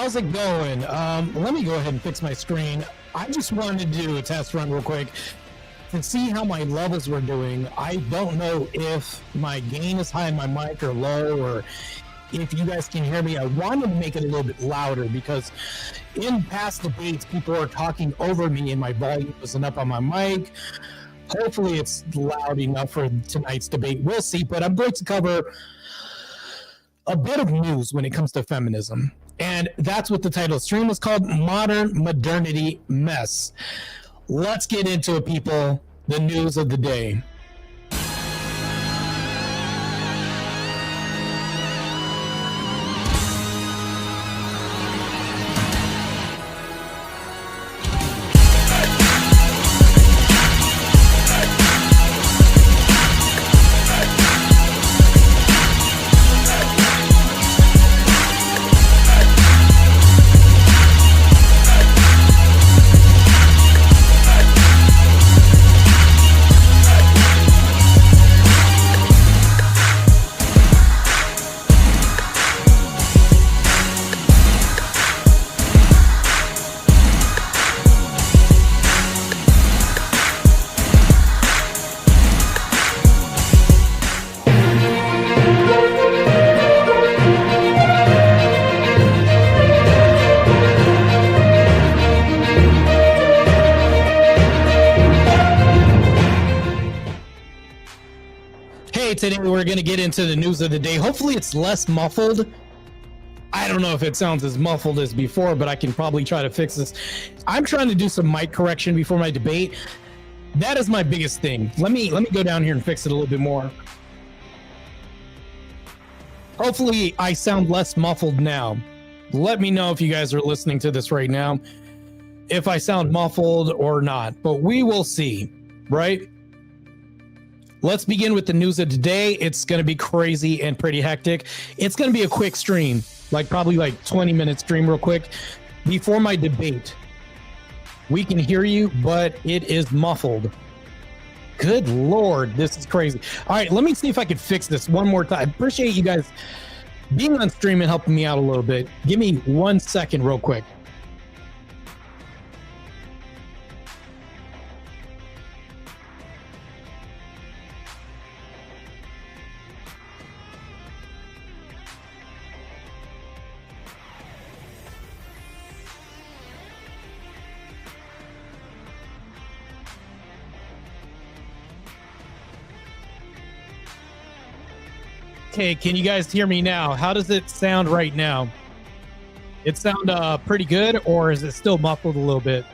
How's it going? Let me go ahead and fix my screen. I just wanted to do a test run real quick to see how my levels were doing. I don't know if my gain is high in my mic or low, or if you guys can hear me. I wanted to make it a little bit louder because in past debates, people are talking over me and my volume wasn't up on my mic. Hopefully it's loud enough for tonight's debate. We'll see, but I'm going to cover a bit of news when it comes to feminism. And that's what the title of the stream is called, Modernity Mess. Let's get into it, people. The news of the day. Today we're going to get into the news of the day. Hopefully it's less muffled. I don't know if it sounds as muffled as before, but I can probably try to fix this. I'm trying to do some mic correction before my debate. That is my biggest thing. Let me go down here and fix it a little bit more. Hopefully I sound less muffled now. Let me know if you guys are listening to this right now, if I sound muffled or not, but we will see, right? Let's begin with the news of today. It's going to be crazy and pretty hectic. It's going to be a quick stream, probably 20-minute stream real quick. Before my debate, we can hear you, but it is muffled. Good Lord, this is crazy. All right, let me see if I can fix this one more time. I appreciate you guys being on stream and helping me out a little bit. Give me 1 second real quick. Okay, can you guys hear me now? How does it sound right now? It sound pretty good, or is it still muffled a little bit?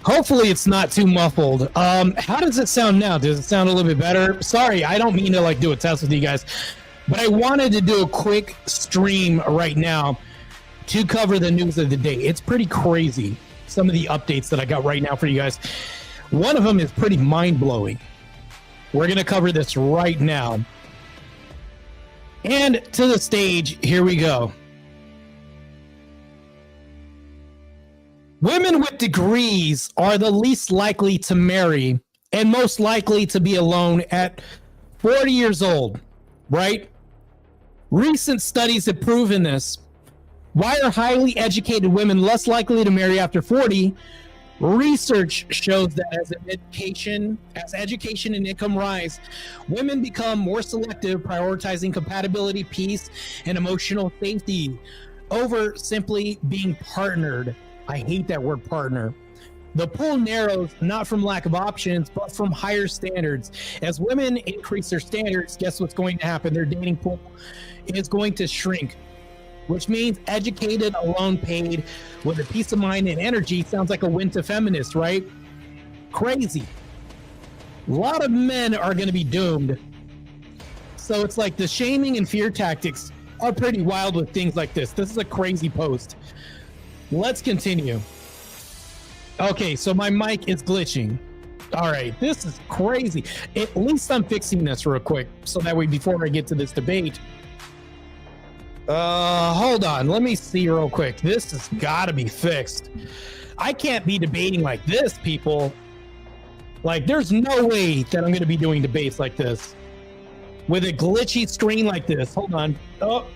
Hopefully it's not too muffled. How does it sound now? Does it sound a little bit better? Sorry, I don't mean to do a test with you guys, but I wanted to do a quick stream right now to cover the news of the day. It's pretty crazy. Some of the updates that I got right now for you guys. One of them is pretty mind-blowing. We're going to cover this right now. And to the stage, here we go. Women with degrees are the least likely to marry and most likely to be alone at 40 years old, right? Recent studies have proven this. Why are highly educated women less likely to marry after 40? Research shows that as education and income rise, women become more selective, prioritizing compatibility, peace, and emotional safety over simply being partnered. I hate that word partner. The pool narrows not from lack of options, but from higher standards. As women increase their standards, guess what's going to happen? Their dating pool is going to shrink, which means educated, alone, paid, with a peace of mind and energy sounds like a win to feminists, right? Crazy. A lot of men are going to be doomed. So it's like the shaming and fear tactics are pretty wild with things like this. This is a crazy post. Let's continue. Okay, so my mic is glitching. All right, this is crazy. At least I'm fixing this real quick, so that way before I get to this debate, hold on. Let me see real quick. This has got to be fixed. I can't be debating like this, people. Like, there's no way that I'm going to be doing debates like this with a glitchy screen like this. Hold on. Oh,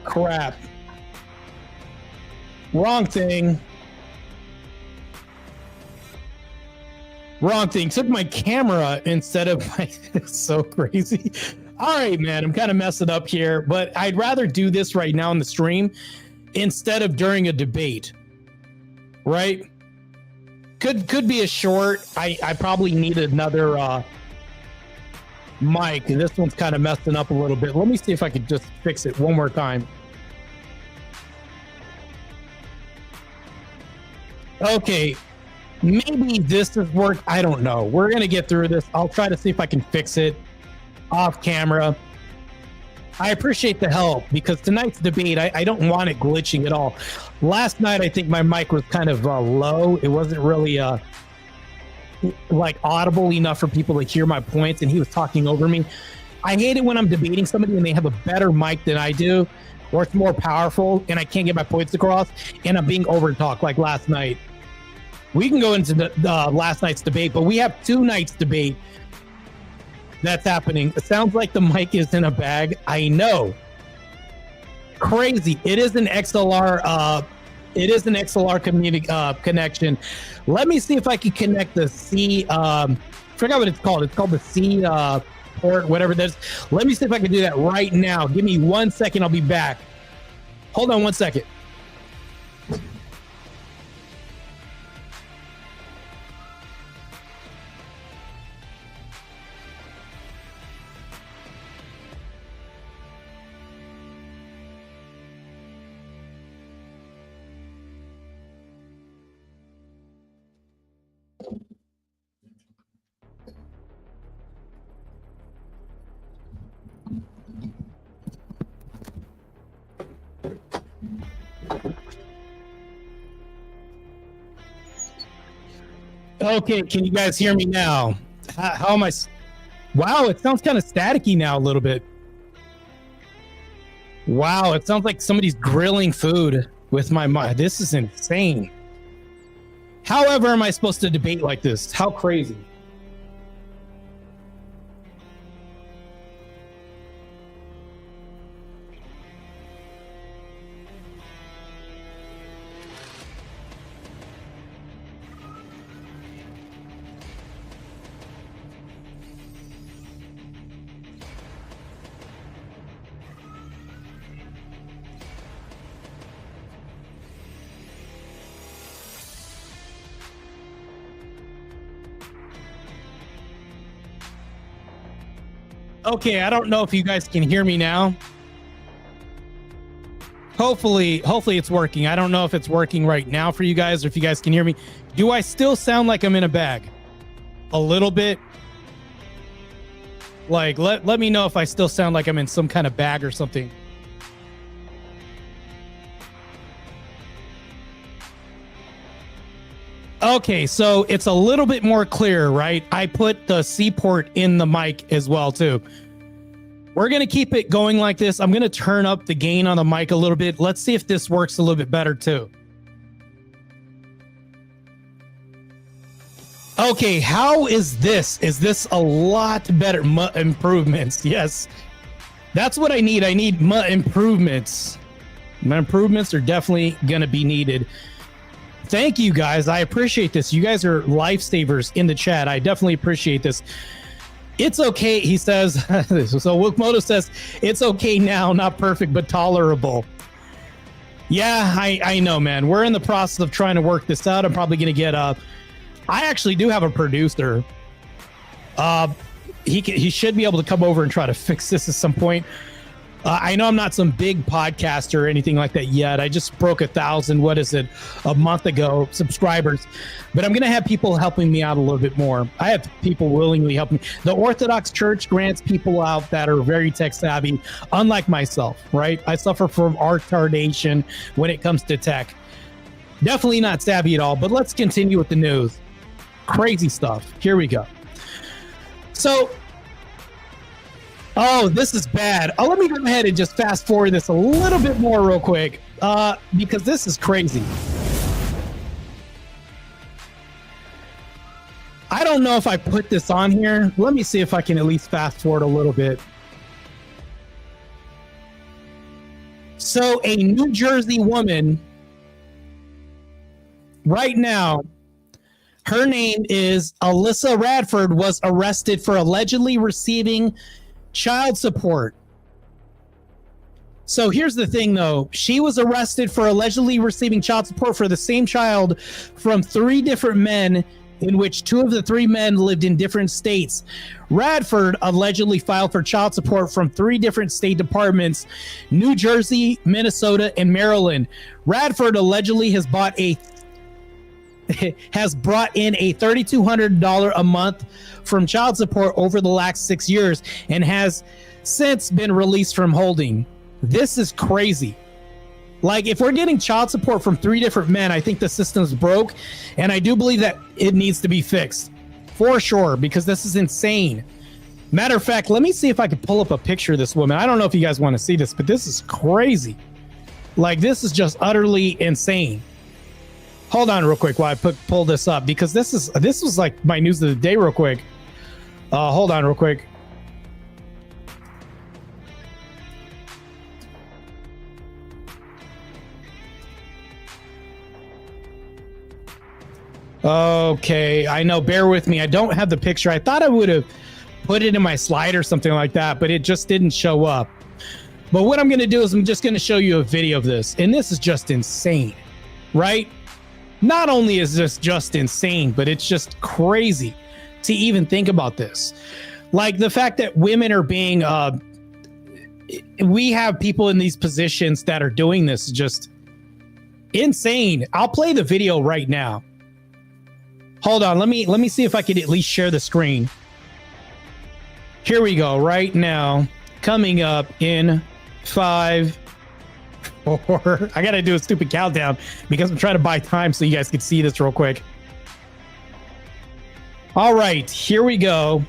crap. Wrong thing. Wrong thing. Took my camera instead of my. It's so crazy. All right, man. I'm kind of messing up here, but I'd rather do this right now in the stream instead of during a debate. Right? Could be a short. I probably need another mic. This one's kind of messing up a little bit. Let me see if I could just fix it one more time. Okay, maybe this is work. I don't know. We're gonna get through this. I'll try to see if I can fix it off camera. I appreciate the help because tonight's debate, I don't want it glitching at all. Last night, I think my mic was kind of low. It wasn't really like audible enough for people to hear my points, and he was talking over me. I hate it when I'm debating somebody and they have a better mic than I do, or it's more powerful and I can't get my points across and I'm being overtalked like last night. We can go into the last night's debate, but we have two nights debate that's happening. It sounds like the mic is in a bag. I know. Crazy. It is an XLR. It is an XLR connection. Let me see if I can connect the C. Forgot what it's called. It's called the C port, whatever that is. Let me see if I can do that right now. Give me 1 second. I'll be back. Hold on 1 second. Okay, can you guys hear me now? How am I? Wow, it sounds kind of staticky now a little bit. Wow, it sounds like somebody's grilling food with my mic. This is insane. However, am I supposed to debate like this? How crazy. Okay, I don't know if you guys can hear me now. Hopefully it's working. I don't know if it's working right now for you guys or if you guys can hear me. Do I still sound like I'm in a bag? A little bit? Like, let me know if I still sound like I'm in some kind of bag or something. Okay, so it's a little bit more clear, right? I put the C port in the mic as well, too. We're going to keep it going like this. I'm going to turn up the gain on the mic a little bit. Let's see if this works a little bit better, too. Okay, how is this? Is this a lot better? Improvements, yes. That's what I need. I need improvements. My improvements are definitely going to be needed. Thank you, guys. I appreciate this. You guys are lifesavers in the chat. I definitely appreciate this. It's okay, he says. So Wilkmoto says, it's okay now, not perfect, but tolerable. Yeah, I know, man. We're in the process of trying to work this out. I'm probably going to get I actually do have a producer. He should be able to come over and try to fix this at some point. I know I'm not some big podcaster or anything like that yet. I just broke 1,000, what is it, a month ago, subscribers. But I'm going to have people helping me out a little bit more. I have people willingly helping me. The Orthodox Church grants people out that are very tech savvy, unlike myself, right? I suffer from retardation when it comes to tech. Definitely not savvy at all, but let's continue with the news. Crazy stuff. Here we go. So, oh, this is bad. Oh, let me go ahead and just fast forward this a little bit more real quick, because this is crazy. I I don't know if I put this on here. Let me see if I can at least fast forward a little bit. So a New Jersey woman right now, her name is Alyssa Radford, was arrested for allegedly receiving child support. So here's the thing, though. She was arrested for allegedly receiving child support for the same child from 3 different men, in which 2 of the 3 men lived in different states. Radford allegedly filed for child support from 3 different state departments: New Jersey, Minnesota, and Maryland. Radford allegedly has brought in a $3,200 a month from child support over the last 6 years and has since been released from holding. This is crazy. Like, if we're getting child support from 3 different men, I think the system's broke, and I do believe that it needs to be fixed for sure, because this is insane. Matter of fact, let me see if I can pull up a picture of this woman. I don't know if you guys want to see this, but this is crazy. Like, this is just utterly insane. Hold on real quick while I pull this up, because this was like my news of the day real quick. Hold on real quick. Okay, I know, bear with me. I don't have the picture. I thought I would have put it in my slide or something like that, but it just didn't show up. But what I'm going to do is I'm just going to show you a video of this, and this is just insane, right? Not only is this just insane, but it's just crazy to even think about this. Like, the fact that women are being, we have people in these positions that are doing this is just insane. I'll play the video right now. Hold on, let me see if I can at least share the screen. Here we go, right now. Coming up in 5, 4. I gotta do a stupid countdown because I'm trying to buy time so you guys can see this real quick. All right, here we go.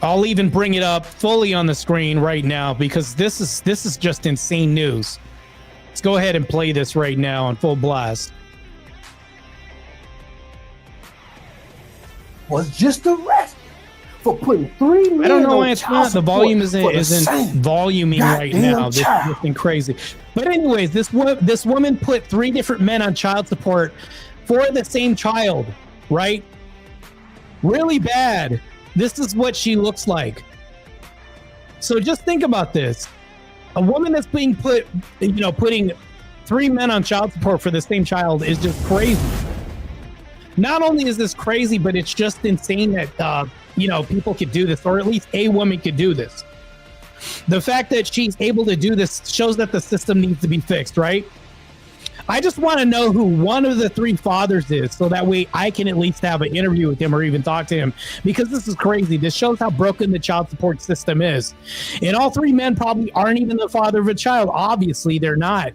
I'll even bring it up fully on the screen right now because this is just insane news. Let's go ahead and play this right now on full blast. Was just arrested for putting 3 men. I don't know why it's child not. The volume isn't same voluming right now. This child. has been crazy. But anyways, this woman put 3 different men on child support for the same child, right? Really bad. This is what she looks like. So just think about this. A woman that's being putting 3 men on child support for the same child is just crazy. Not only is this crazy, but it's just insane that, people could do this, or at least a woman could do this. The fact that she's able to do this shows that the system needs to be fixed, right? I just want to know who one of the 3 fathers is, so that way I can at least have an interview with him or even talk to him, because this is crazy. This shows how broken the child support system is. And all 3 men probably aren't even the father of a child. Obviously, they're not.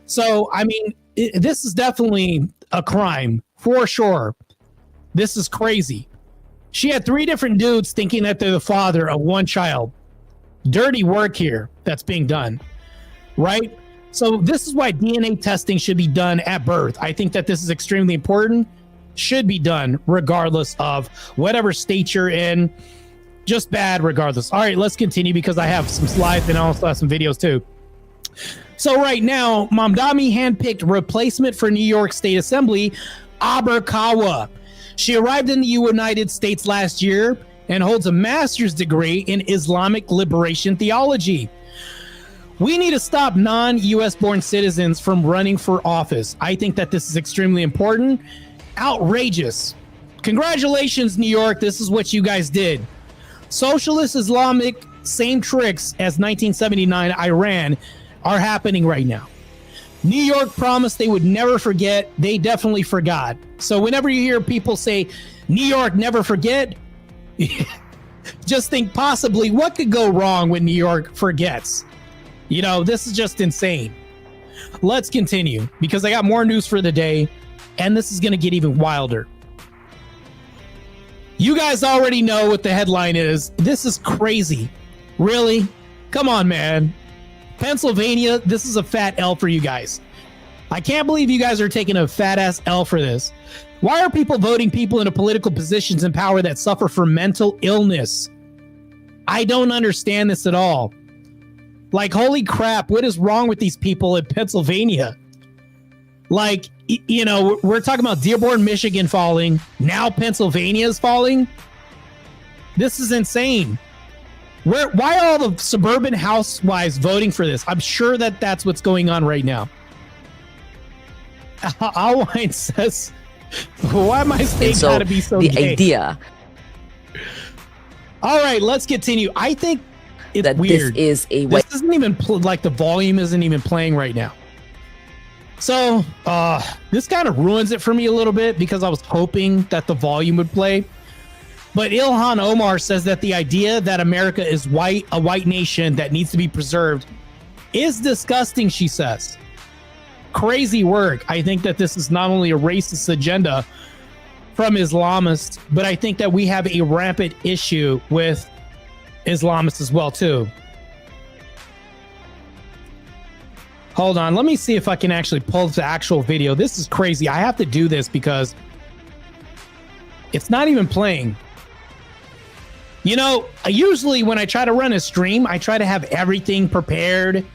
So, I mean, this is definitely a crime. For sure. This is crazy. She had 3 different dudes thinking that they're the father of one child. Dirty work here that's being done, right? So this is why DNA testing should be done at birth. I think that this is extremely important. Should be done regardless of whatever state you're in. Just bad regardless. All right, let's continue because I have some slides and I also have some videos too. So right now, Mamdani handpicked replacement for New York State Assembly Aberkawa. She arrived in the United States last year and holds a master's degree in Islamic liberation theology. We need to stop non-US born citizens from running for office. I think that this is extremely important. Outrageous. Congratulations, New York. This is what you guys did. Socialist Islamic, same tricks as 1979 Iran are happening right now. New York promised they would never forget. They definitely forgot. So whenever you hear people say, New York never forget, just think possibly what could go wrong when New York forgets. This is just insane. Let's continue because I got more news for the day, and this is going to get even wilder. You guys already know what the headline is. This is crazy. Really? Come on, man. Pennsylvania, this is a fat L for you guys. I can't believe you guys are taking a fat ass L for this. Why are people voting people into political positions in power that suffer from mental illness? I don't understand this at all. Like, holy crap, what is wrong with these people in Pennsylvania? Like, you know, we're talking about Dearborn, Michigan falling. Now Pennsylvania is falling. This is insane. Why are all the suburban housewives voting for this? I'm sure that that's what's going on right now. Alwine says, why am I saying so gotta be so the gay? idea All right, let's continue. I think it's that weird. this is a This isn't even like the volume isn't even playing right now. So this kind of ruins it for me a little bit because I was hoping that the volume would play. But Ilhan Omar says that the idea that America is white, a white nation that needs to be preserved, is disgusting, she says. Crazy work. I think that this is not only a racist agenda from Islamists, but I think that we have a rampant issue with Islamists as well, too. Hold on. Let me see if I can actually pull the actual video. This is crazy. I have to do this because it's not even playing. You know, usually when I try to run a stream, I try to have everything prepared.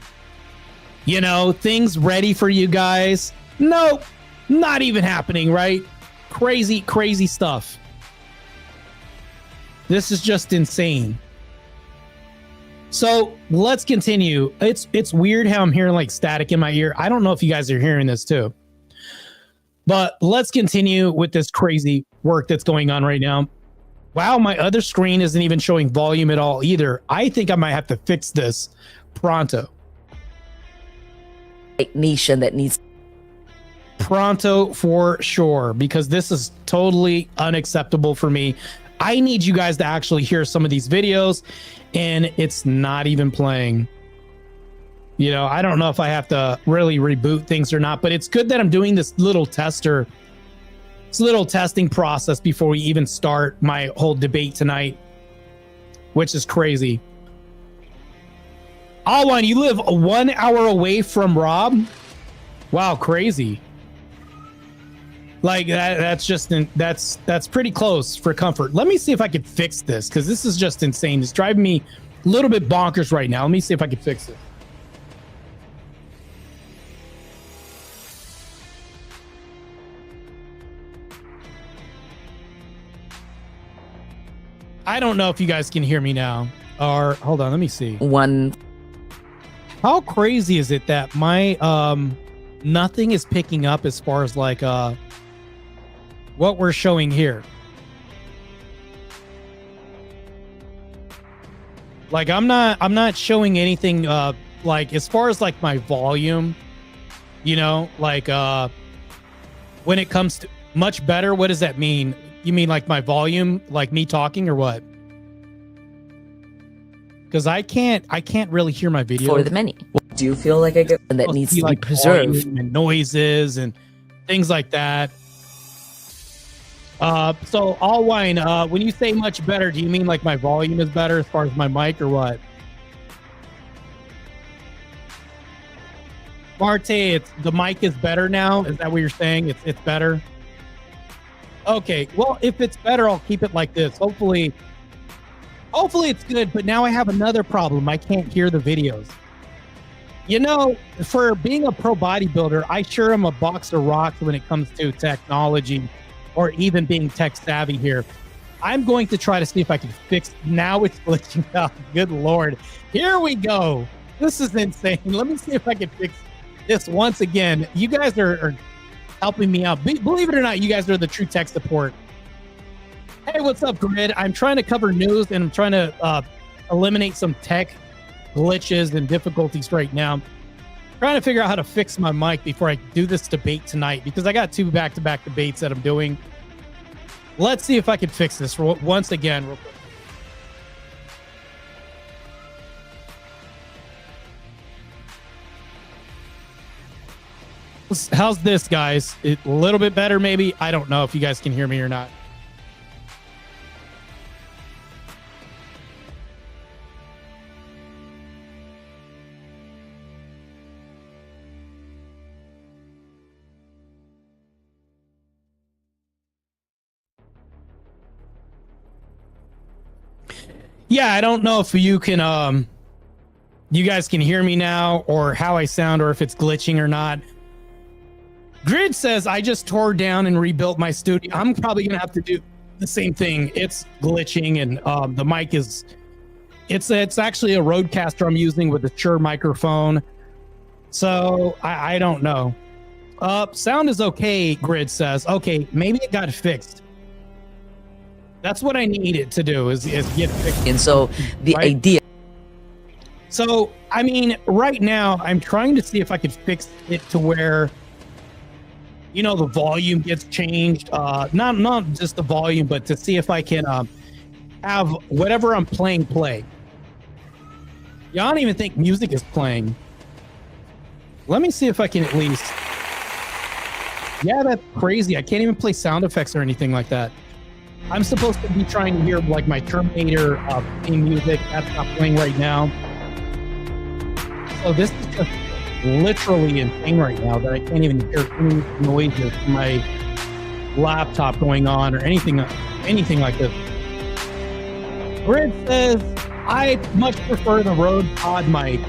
You know, things ready for you guys. No, not even happening, right? Crazy, crazy stuff. This is just insane. So let's continue. It's weird how I'm hearing like static in my ear. I don't know if you guys are hearing this too. But let's continue with this crazy work that's going on right now. Wow, my other screen isn't even showing volume at all either. I think I might have to fix this pronto. nation that needs Pronto for sure, because this is totally unacceptable for me. I need you guys to actually hear some of these videos, and it's not even playing. You know, I don't know if I have to really reboot things or not, but it's good that I'm doing this little testing process before we even start my whole debate tonight, which is crazy. Alwan, you live 1 hour away from Rob? Wow, crazy. Like that's pretty close for comfort. Let me see if I can fix this, because this is just insane. It's driving me a little bit bonkers right now. Let me see if I can fix it. I don't know if you guys can hear me now. Or hold on, let me see. one How crazy is it that my nothing is picking up as far as like what we're showing here? Like I'm not showing anything like as far as like my volume, you know, like when it comes to much better, what does that mean? You mean like my volume, like me talking, or what? Because I can't really hear my video. for the many. Do you feel like I get and that needs to be like preserved? volume and noises and things like that. So Allwine, when you say much better, do you mean like my volume is better as far as my mic, or what? Marte, the mic is better now. Is that what you're saying? It's better. Okay, well, if it's better, I'll keep it like this. Hopefully it's good, but now I have another problem. I can't hear the videos. You know, for being a pro bodybuilder, I sure am a box of rocks when it comes to technology or even being tech savvy here. I'm going to try to see if I can fix. Now it's glitching out. Good Lord. Here we go. This is insane. Let me see if I can fix this once again. You guys are helping me out. Believe it or not, you guys are the true tech support. Hey, what's up, Grid? I'm trying to cover news and I'm trying to eliminate some tech glitches and difficulties right now. Trying to figure out how to fix my mic before I do this debate tonight, because I got 2 back-to-back debates that I'm doing. Let's see if I can fix this once again real quick. How's this, guys? A little bit better, maybe? I don't know if you guys can hear me or not. Yeah, I don't know if you can you guys can hear me now, or how I sound, or if it's glitching or not. Grid says I just tore down and rebuilt my studio. I'm probably gonna have to do the same thing. It's glitching, and the mic is it's actually a Rodecaster I'm using with a Shure microphone. So I don't know. Sound is okay, Grid says. Okay, maybe it got fixed. That's what I need it to do is get fixed. And so the Right? idea. So, I mean, right now I'm trying to see if I could fix it to where, you know, the volume gets changed. Not just the volume, but to see if I can have whatever I'm playing play. Yeah, I don't even think music is playing. Let me see if I can at least. Yeah, that's crazy. I can't even play sound effects or anything like that. I'm supposed to be trying to hear like my Terminator theme music. That's not playing right now. So this is just literally insane right now that I can't even hear any noises from my laptop going on or anything like this. Grid says, I much prefer the Rode Pod mic.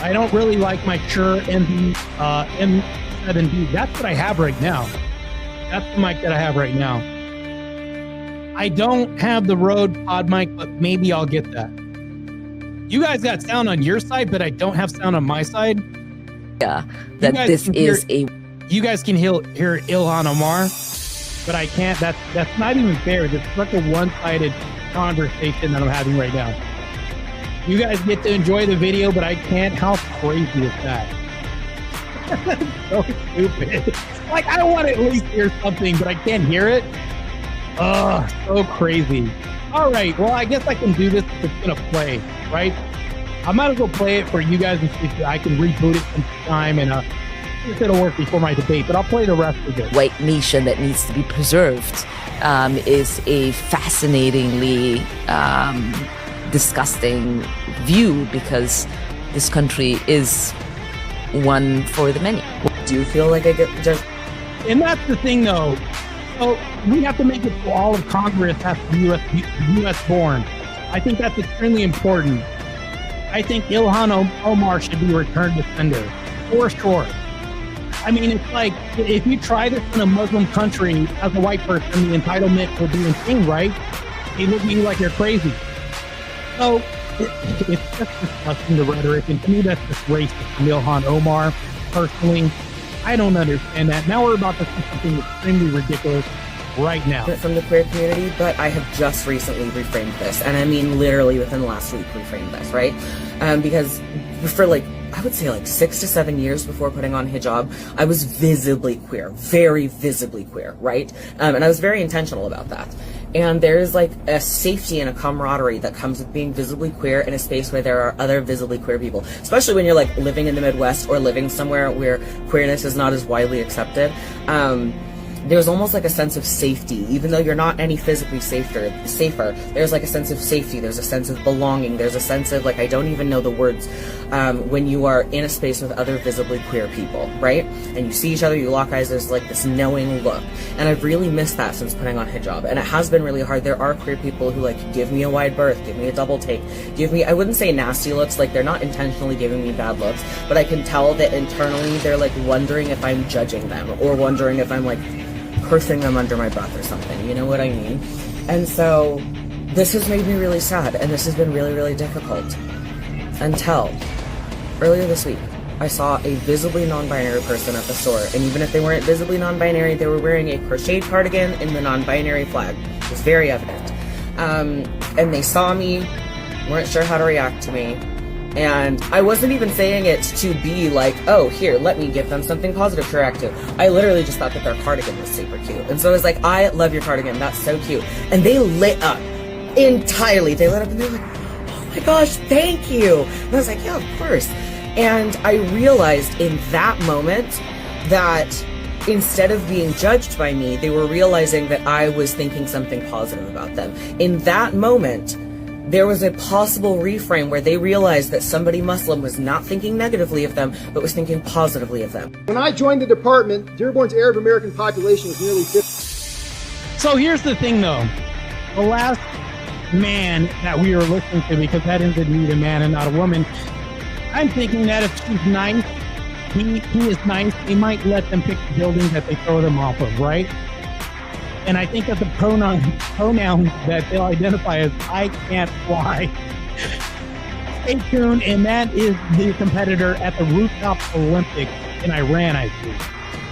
I don't really like my Shure M7B. That's what I have right now. That's the mic that I have right now. I don't have the Rode Pod mic, but maybe I'll get that. You guys got sound on your side, but I don't have sound on my side. Yeah, that this is You guys can hear Ilhan Omar, but I can't. That's not even fair. It's such a one-sided conversation that I'm having right now. You guys get to enjoy the video, but I can't. How crazy is that? So stupid. Like, I want to at least hear something, but I can't hear it. Ugh, so crazy. All right, well, I guess I can do this if it's gonna play, right? I might as well play it for you guys and see if I can reboot it sometime and see if it'll work before my debate, but I'll play the rest of it. white nation that needs to be preserved is a fascinatingly disgusting view, because this country is one for the many. Do you feel like I get just? And that's the thing, though. So we have to make it so all of Congress has to be U.S. born. I think that's extremely important. I think Ilhan Omar should be returned to sender, for sure. I mean, it's like, if you try this in a Muslim country as a white person, the entitlement would be insane, right? It would be like you're crazy. So it's just disgusting, the rhetoric, and to me that's just racist from Ilhan Omar, personally. I don't understand that. Now we're about to see something extremely ridiculous right now. From the queer community, but I have just recently reframed this, and I mean literally within the last week reframed this, right? Because for like, I would say like 6 to 7 years before putting on hijab, I was visibly queer, very visibly queer, right? And I was very intentional about that. And there's like a safety and a camaraderie that comes with being visibly queer in a space where there are other visibly queer people, especially when you're like living in the Midwest or living somewhere where queerness is not as widely accepted. There's almost like a sense of safety, even though you're not any physically safer, there's like a sense of safety, there's a sense of belonging, there's a sense of like, I don't even know the words, when you are in a space with other visibly queer people, right? And you see each other, you lock eyes, there's like this knowing look. And I've really missed that since putting on hijab. And it has been really hard. There are queer people who like give me a wide berth, give me a double take, give me, I wouldn't say nasty looks, like they're not intentionally giving me bad looks, but I can tell that internally they're like wondering if I'm judging them or wondering if I'm like cursing them under my breath or something, you know what I mean? And so this has made me really sad, and this has been really, really difficult until earlier this week I saw a visibly non-binary person at the store, and even if they weren't visibly non-binary, they were wearing a crocheted cardigan in the non-binary flag. It was very evident. And they saw me, weren't sure how to react to me, and I wasn't even saying it to be like, oh, here, let me give them something positive to react to. I literally just thought that their cardigan was super cute. And so I was like, I love your cardigan, that's so cute. And they lit up entirely. They lit up and they were like, oh my gosh, thank you. And I was like, yeah, of course. And I realized in that moment that instead of being judged by me, they were realizing that I was thinking something positive about them. In that moment, there was a possible reframe where they realized that somebody Muslim was not thinking negatively of them, but was thinking positively of them. When I joined the department, Dearborn's Arab American population was nearly 50. So here's the thing, though. The last man that we are listening to, because that is indeed a man and not a woman, I'm thinking that if she's nice, he is nice, they might let them pick the building that they throw them off of, right? And I think that the pronoun that they'll identify as I can't fly. Stay tuned, and that is the competitor at the Rooftop Olympics in Iran, I think.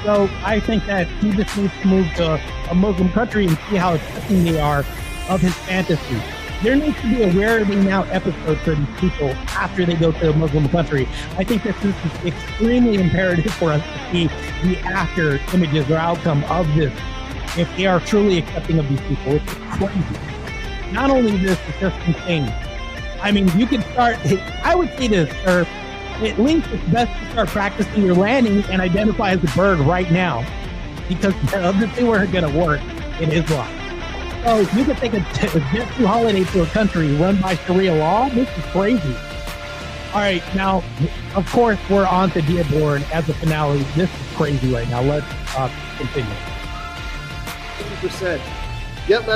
So I think that he just needs to move to a Muslim country and see how accepting they are of his fantasy. There needs to be a Where Are They Now episode for these people after they go to a Muslim country. I think this is extremely imperative for us to see the after images or outcome of this, if they are truly accepting of these people. It's crazy. Not only this, it's just insane. I mean, you can start, I would say this, sir, at least it's best to start practicing your landing and identify as a bird right now, because the other two are going to work in Islam. So you can take a jet to holiday to a country run by Sharia law. This is crazy. All right, now, of course, we're on to Dearborn as a finale. This is crazy right now. Let's continue. 50%. Yet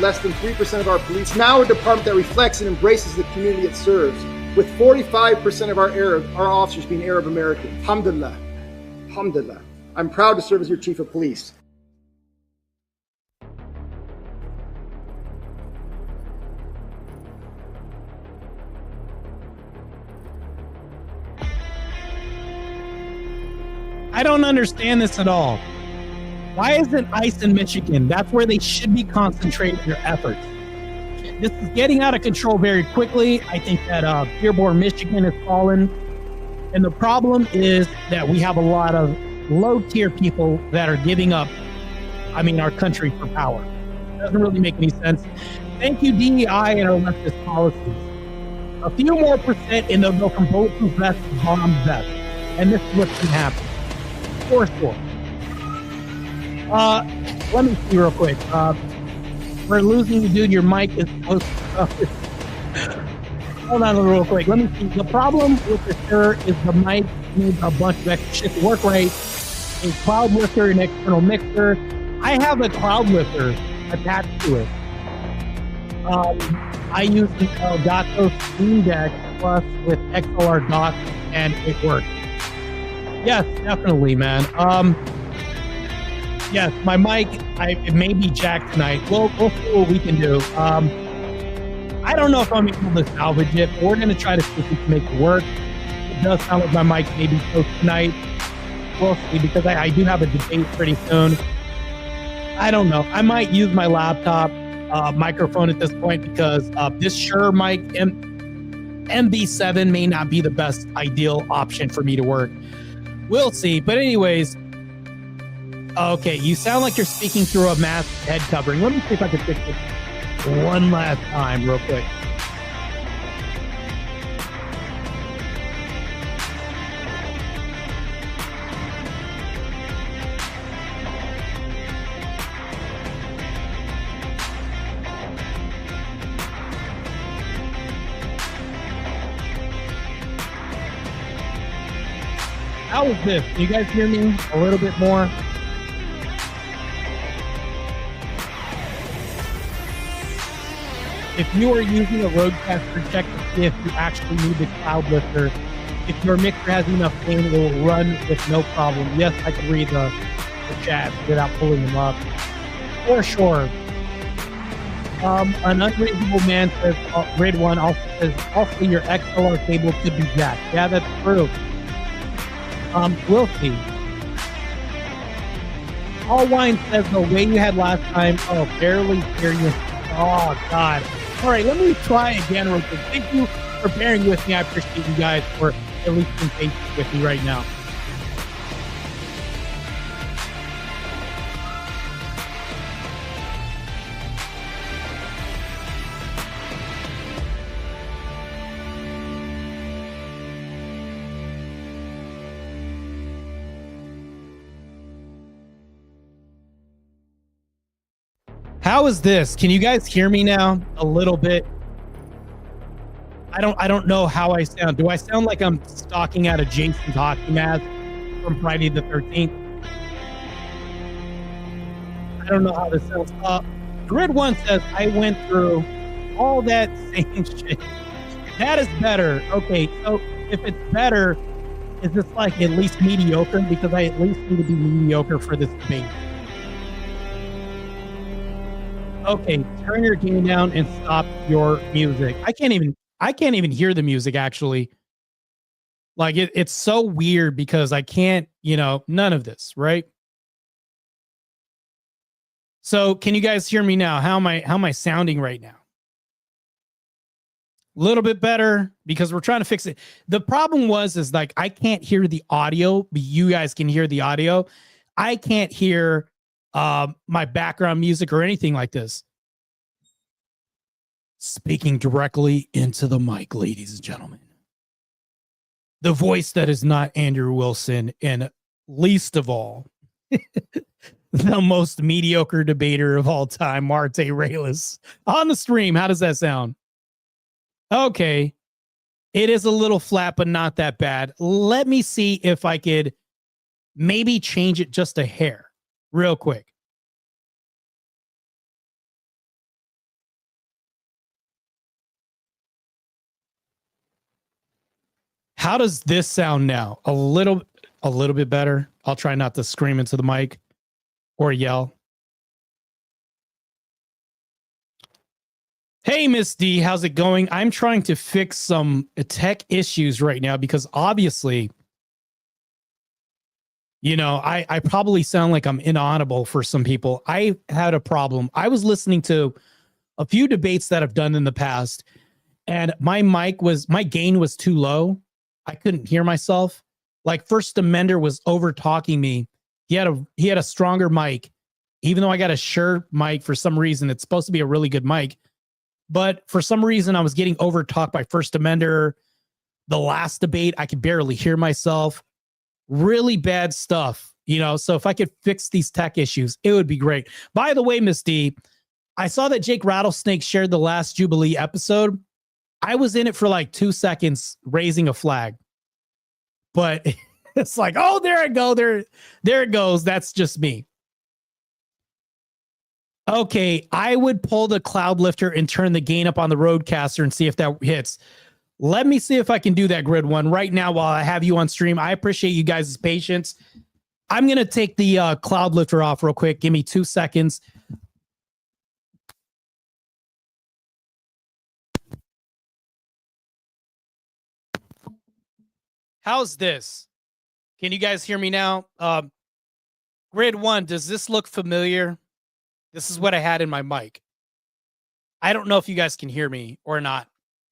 less than 3% of our police. Now a department that reflects and embraces the community it serves, with 45% of our officers being Arab American. Alhamdulillah. Alhamdulillah. I'm proud to serve as your chief of police. I don't understand this at all. Why isn't ICE in Michigan? That's where they should be concentrating their efforts. This is getting out of control very quickly. I think that Dearborn, Michigan has fallen. And the problem is that we have a lot of low-tier people that are giving up, our country for power. It doesn't really make any sense. Thank you, DEI and our leftist policies. A few more percent and they'll go from bulletproof vest to bomb vest. And this is what's going to happen. For sure. Let me see real quick. We're losing you, dude. Your mic is close. Hold on real quick. Let me see. The problem with the stir is the mic needs a bunch of extra shit to work right. A cloud lifter, an external mixer. I have a cloud lifter attached to it. I use the Elgato Stream Deck Plus with XLR dock, and it works. Yes, definitely, man. Yes, my mic, it may be jacked tonight. We'll see what we can do. I don't know if I'm able to salvage it, but we're going to try to see if we can make it work. It does sound like my mic may be close tonight. We'll see, because I do have a debate pretty soon. I don't know. I might use my laptop microphone at this point, because this Shure mic MV7 may not be the best ideal option for me to work. We'll see. But anyways, okay, you sound like you're speaking through a mask head covering. Let me see if I can fix it one last time real quick. How is this? Can you guys hear me a little bit more? If you are using a Rodecaster, check to see if you actually need the cloud lifter. If your mixer has enough gain, it will run with no problem. Yes, I can read the chat without pulling them up. For sure. An unreasonable man says, Grid 1 also says, also your XLR cable could be jacked. Yeah, that's true. We'll see. All Wine says the way you had last time, barely serious. Oh, God. All right, let me try again real quick. Thank you for bearing with me. I appreciate you guys for at least being patient with me right now. How is this? Can you guys hear me now? A little bit. I don't know how I sound. Do I sound like I'm stalking out a Jason's hockey mask from Friday the 13th? I don't know how this sounds. Grid 1 says, I went through all that same shit. That is better. Okay, so if it's better, is this like at least mediocre? Because I at least need to be mediocre for this debate. Okay, turn your game down and stop your music. I can't even hear the music actually. Like it's so weird because I can't, none of this, right? So can you guys hear me now? How am I sounding right now? A little bit better because we're trying to fix it. The problem is like I can't hear the audio, but you guys can hear the audio. I can't hear my background music or anything like this. Speaking directly into the mic, ladies and gentlemen. The voice that is not Andrew Wilson, and least of all, the most mediocre debater of all time, Marte Reyes, on the stream. How does that sound? Okay. It is a little flat, but not that bad. Let me see if I could maybe change it just a hair real quick. How does this sound now? A little bit better. I'll try not to scream into the mic or yell. Hey, Miss D, how's it going? I'm trying to fix some tech issues right now because obviously, I probably sound like I'm inaudible for some people. I had a problem. I was listening to a few debates that I've done in the past, and my gain was too low. I couldn't hear myself. Like First Amender was over talking me. He had a stronger mic, even though I got a Shure mic for some reason. It's supposed to be a really good mic. But for some reason, I was getting overtalked by First Amender. The last debate, I could barely hear myself. Really bad stuff, So if I could fix these tech issues, it would be great. By the way, Miss D, I saw that Jake Rattlesnake shared the last Jubilee episode. I was in it for like 2 seconds raising a flag. But it's like, oh, there I go. There it goes. That's just me. Okay, I would pull the cloud lifter and turn the gain up on the Rodecaster and see if that hits. Let me see if I can do that, Grid One, right now while I have you on stream. I appreciate you guys' patience. I'm going to take the cloud lifter off real quick. Give me 2 seconds. How's this? Can you guys hear me now? Grid One, does this look familiar? This is what I had in my mic. I don't know if you guys can hear me or not,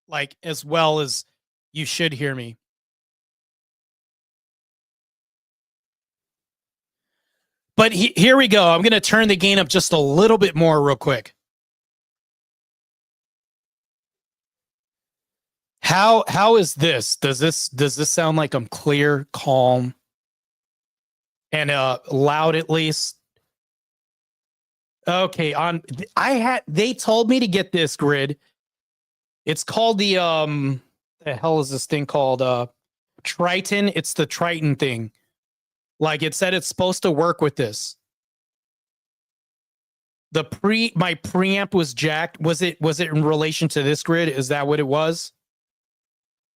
like as well as you should hear me. But here we go. I'm going to turn the gain up just a little bit more real quick. How is this? Does this sound like I'm clear, calm, and loud at least? Okay, they told me to get this, Grid. It's called the hell is this thing called? Triton. It's the Triton thing. Like it said it's supposed to work with this. My preamp was jacked. Was it in relation to this, Grid? Is that what it was?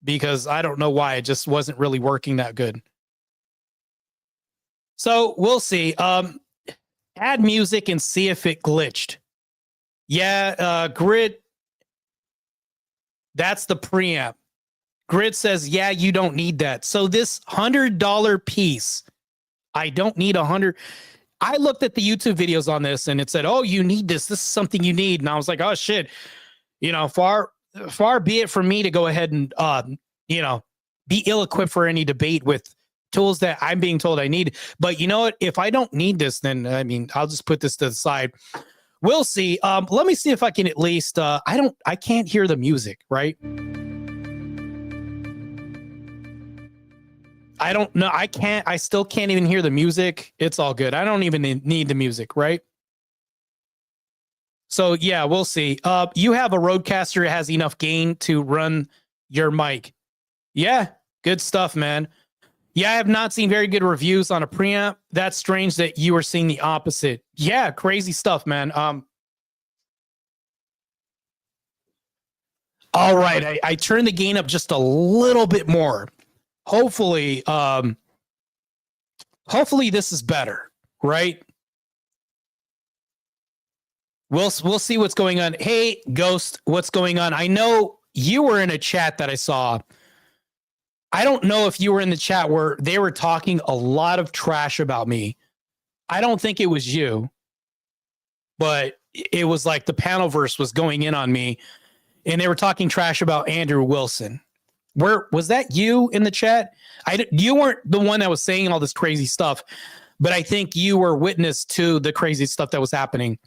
Because I don't know why it just wasn't really working that good. So we'll see. Add music and see if it glitched. Yeah, Grid. That's the preamp. Grid says, yeah, you don't need that. So this $100 piece, I don't need 100. I looked at the YouTube videos on this and it said, oh, you need this. This is something you need. And I was like, oh, shit. Far be it from me to go ahead and, be ill-equipped for any debate with tools that I'm being told I need. But you know what? If I don't need this, then I'll just put this to the side. We'll see. Let me see if I can at least. I can't hear the music, right? I don't know. I still can't even hear the music. It's all good. I don't even need the music, right? So yeah, we'll see. You have a Rodecaster that has enough gain to run your mic. Yeah, good stuff, man. Yeah, I have not seen very good reviews on a preamp. That's strange that you are seeing the opposite. Yeah, crazy stuff, man. All right, I turned the gain up just a little bit more. Hopefully, hopefully this is better, right? We'll see what's going on. Hey, Ghost, what's going on? I know you were in a chat that I saw. I don't know if you were in the chat where they were talking a lot of trash about me. I don't think it was you, but it was like the panelverse was going in on me, and they were talking trash about Andrew Wilson. Where was that? You in the chat? You weren't the one that was saying all this crazy stuff, but I think you were witness to the crazy stuff that was happening.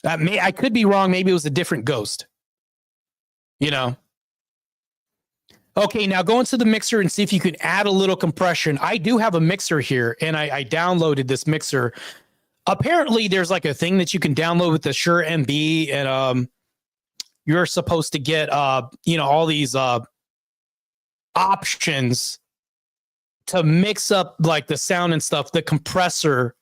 I could be wrong. Maybe it was a different Ghost. You know. Okay, now go into the mixer and see if you can add a little compression. I do have a mixer here, and I downloaded this mixer. Apparently, there's like a thing that you can download with the Shure MB, and you're supposed to get all these options to mix up like the sound and stuff. The compressor.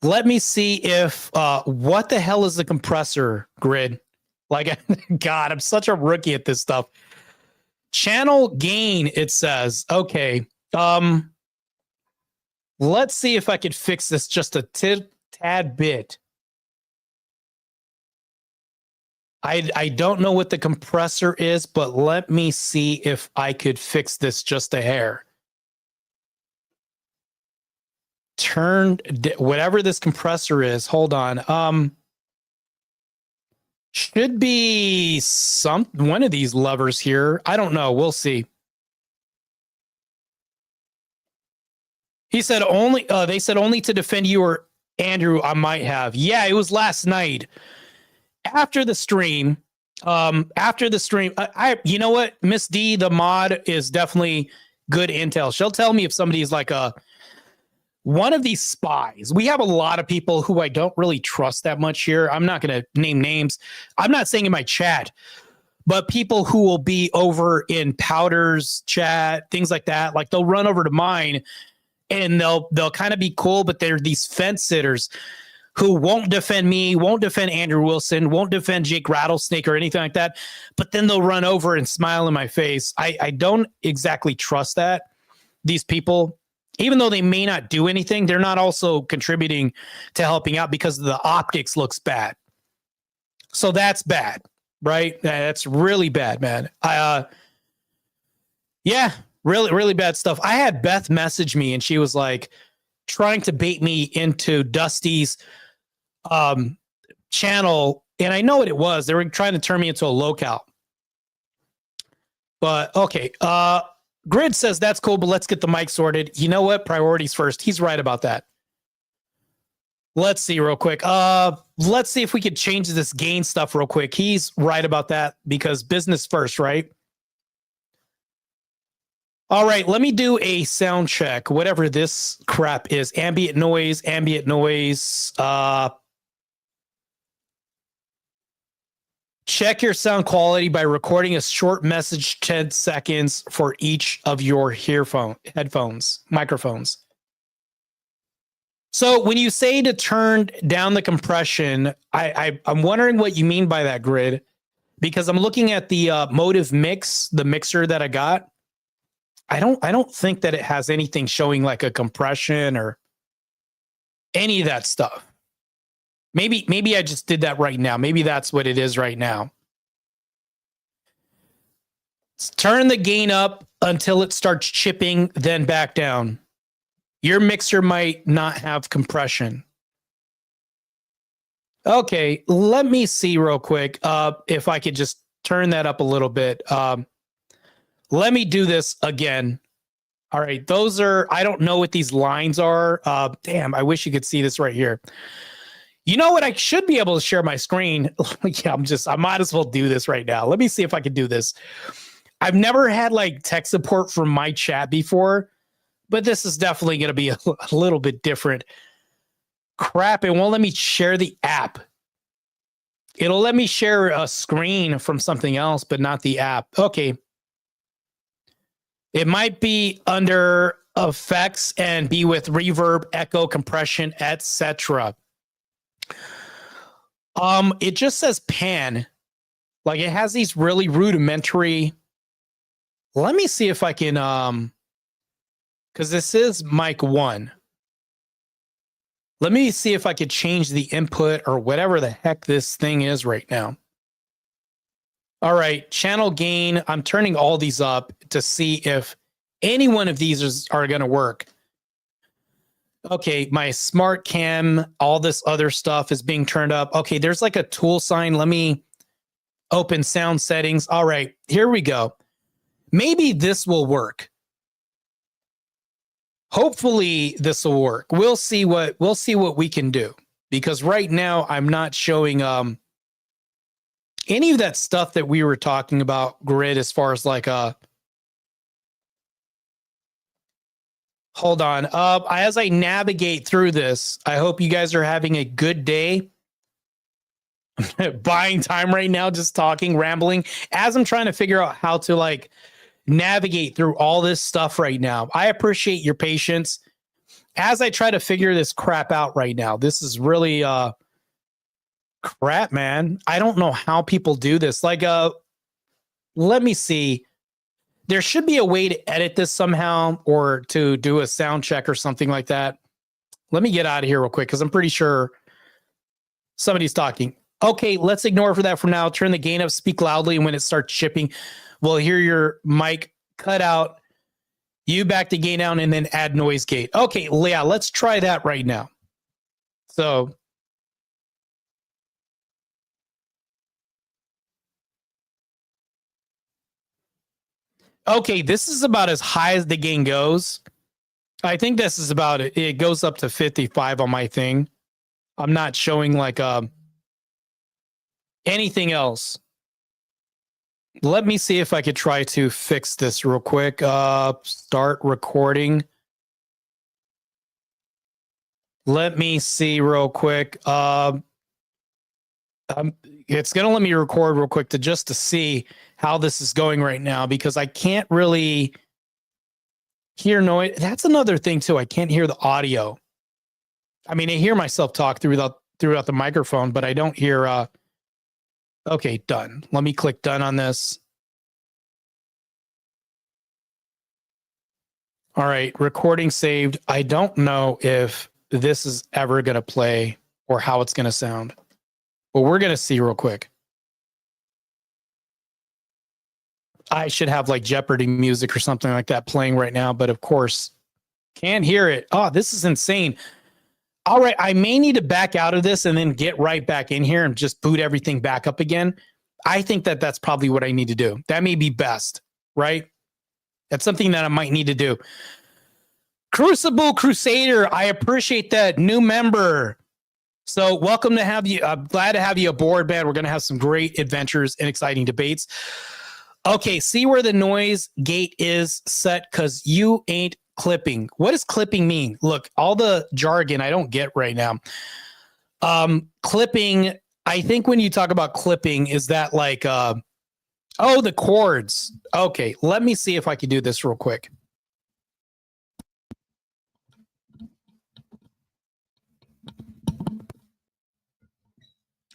Let me see if what the hell is the compressor, Grid? Like, God, I'm such a rookie at this stuff. Channel gain, it says. Okay. Let's see if I could fix this just a tad bit. I don't know what the compressor is, but let me see if I could fix this just a hair. Whatever this compressor is, hold on. Should be one of these levers here. I don't know. We'll see. He said only. They said only to defend you or Andrew. I might have. Yeah, it was last night after the stream. You know what? Miss D, the mod, is definitely good intel. She'll tell me if somebody is like one of these spies. We have a lot of people who I don't really trust that much here. I'm not going to name names. I'm not saying in my chat, but people who will be over in Powder's chat, things like that. Like they'll run over to mine and they'll kind of be cool, but they're these fence sitters who won't defend me, won't defend Andrew Wilson, won't defend Jake Rattlesnake or anything like that. But then they'll run over and smile in my face. I don't exactly trust that. These people, even though they may not do anything, they're not also contributing to helping out because the optics looks bad. So that's bad, right? That's really bad, man. Yeah, really, really bad stuff. I had Beth message me and she was like trying to bait me into Dusty's channel. And I know what it was. They were trying to turn me into a locale. But okay. Grid says that's cool, but let's get the mic sorted. You know what? Priorities first. He's right about that. Let's see real quick. Let's see if we could change this gain stuff real quick. He's right about that because business first, right? All right, let me do a sound check. Whatever this crap is. Ambient noise. Check your sound quality by recording a short message, 10 seconds for each of your microphones. So when you say to turn down the compression, I'm wondering what you mean by that, Grid, because I'm looking at the Motive Mix, the mixer that I got. I don't think that it has anything showing like a compression or any of that stuff. Maybe I just did that right now. Maybe that's what it is right now. Turn the gain up until it starts chipping, then back down. Your mixer might not have compression. Okay, let me see real quick if I could just turn that up a little bit. Let me do this again. All right, those are, I don't know what these lines are. Damn, I wish you could see this right here. You know what? I should be able to share my screen. Yeah, I might as well do this right now. Let me see if I can do this. I've never had like tech support from my chat before, but this is definitely going to be a little bit different. Crap, it won't let me share the app. It'll let me share a screen from something else, but not the app. Okay. It might be under effects and be with reverb, echo, compression, etc. It just says pan. Like it has these really rudimentary. Let me see if I can because this is mic 1. Let me see if I could change the input or whatever the heck this thing is right now. All right, channel gain. I'm turning all these up to see if any one of these are going to work. Okay, my smart cam, all this other stuff is being turned up. Okay, there's like a tool sign. Let me open sound settings. All right, here we go. Maybe this will work. Hopefully this will work. We'll see what we can do, because right now I'm not showing any of that stuff that we were talking about, Grid, as far as like hold on. As I navigate through this, I hope you guys are having a good day. Buying time right now, just talking, rambling, as I'm trying to figure out how to like navigate through all this stuff right now. I appreciate your patience as I try to figure this crap out right now. This is really crap, man. I don't know how people do this. Like, let me see. There should be a way to edit this somehow or to do a sound check or something like that. Let me get out of here real quick because I'm pretty sure somebody's talking. Okay, let's ignore for that for now. Turn the gain up, speak loudly, and when it starts chipping, we'll hear your mic cut out. You back the gain down and then add noise gate. Okay, yeah, let's try that right now. So okay, this is about as high as the gain goes. I think this is about it. It goes up to 55 on my thing. I'm not showing like anything else. Let me see if I could try to fix this real quick. Start recording. Let me see real quick. It's going to let me record real quick just to see how this is going right now, because I can't really hear noise. That's another thing too. I can't hear the audio. I mean, I hear myself talk throughout the microphone, but I don't hear. Okay, done. Let me click done on this. All right, recording saved. I don't know if this is ever going to play or how it's going to sound, but we're going to see real quick. I should have like Jeopardy music or something like that playing right now, but of course, can't hear it. Oh, this is insane. All right, I may need to back out of this and then get right back in here and just boot everything back up again. I think that that's probably what I need to do. That may be best, right? That's something that I might need to do. Crucible Crusader, I appreciate that. New member. So welcome to have you. I'm glad to have you aboard, man. We're going to have some great adventures and exciting debates. Okay, see where the noise gate is set, because you ain't clipping. What does clipping mean? Look, all the jargon I don't get right now. Clipping, I think when you talk about clipping, is that like, the chords. Okay, let me see if I can do this real quick.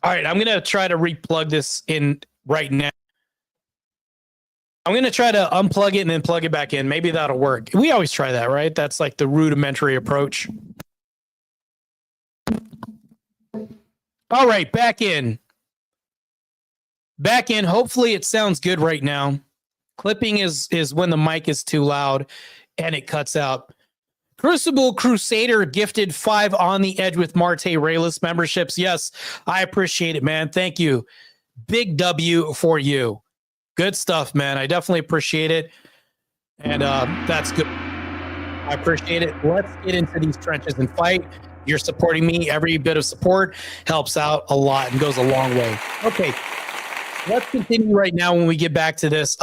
All right, I'm going to try to replug this in right now. I'm going to try to unplug it and then plug it back in. Maybe that'll work. We always try that, right? That's like the rudimentary approach. All right, back in. Back in. Hopefully it sounds good right now. Clipping is when the mic is too loud and it cuts out. Crucible Crusader gifted 5 on the edge with Marte Rayless memberships. Yes, I appreciate it, man. Thank you. Big W for you. Good stuff, man. I definitely appreciate it. And that's good. I appreciate it. Let's get into these trenches and fight. You're supporting me. Every bit of support helps out a lot and goes a long way. Okay, let's continue right now when we get back to this.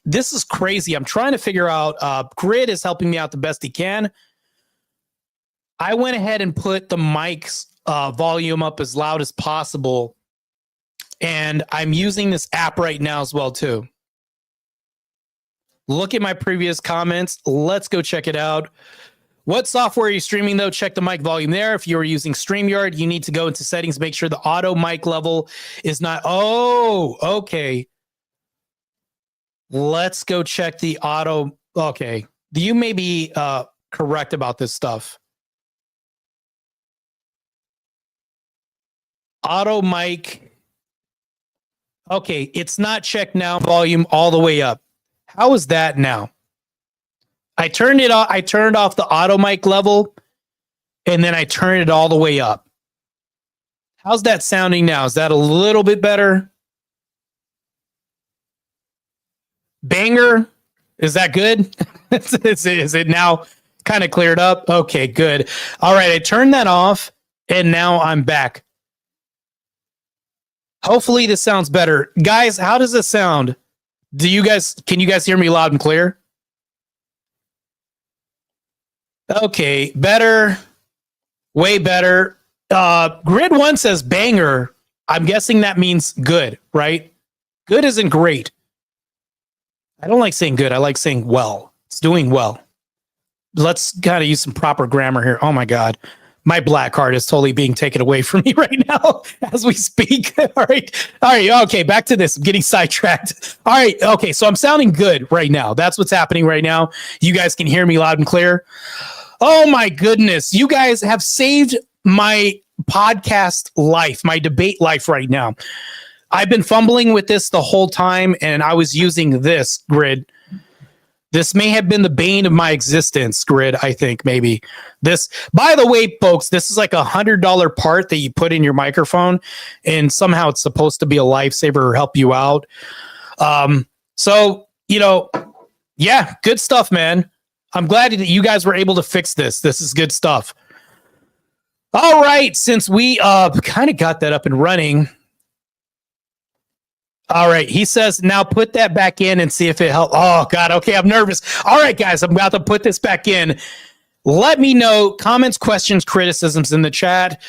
This is crazy. I'm trying to figure out, Grid is helping me out the best he can. I went ahead and put the mic's volume up as loud as possible. And I'm using this app right now as well, too. Look at my previous comments. Let's go check it out. What software are you streaming, though? Check the mic volume there. If you're using StreamYard, you need to go into settings, make sure the auto mic level is not. Oh, okay. Let's go check the auto. Okay. You may be correct about this stuff. Auto mic. Okay. It's not checked now. Volume all the way up. How is that now? I turned it off. I turned off the auto mic level and then I turned it all the way up. How's that sounding now? Is that a little bit better? Banger? Is that good? Is it now kind of cleared up? Okay, good. All right, I turned that off and now I'm back. Hopefully this sounds better. Guys, how does this sound? Can you guys hear me loud and clear? Okay, better. Way better. Grid 1 says banger. I'm guessing that means good, right? Good isn't great. I don't like saying good. I like saying well. It's doing well. Let's gotta use some proper grammar here. Oh my God. My black card is totally being taken away from me right now as we speak. All right. Okay. Back to this. I'm getting sidetracked. All right. Okay. So I'm sounding good right now. That's what's happening right now. You guys can hear me loud and clear. Oh my goodness. You guys have saved my podcast life, my debate life right now. I've been fumbling with this the whole time and I was using this Grid. This may have been the bane of my existence, Grid, I think maybe. This, by the way, folks, this is like $100 part that you put in your microphone and somehow it's supposed to be a lifesaver or help you out. So, yeah, good stuff, man. I'm glad that you guys were able to fix this. This is good stuff. All right, since we kind of got that up and running. All right, he says, now put that back in and see if it helps. Oh, God, okay, I'm nervous. All right, guys, I'm about to put this back in. Let me know comments, questions, criticisms in the chat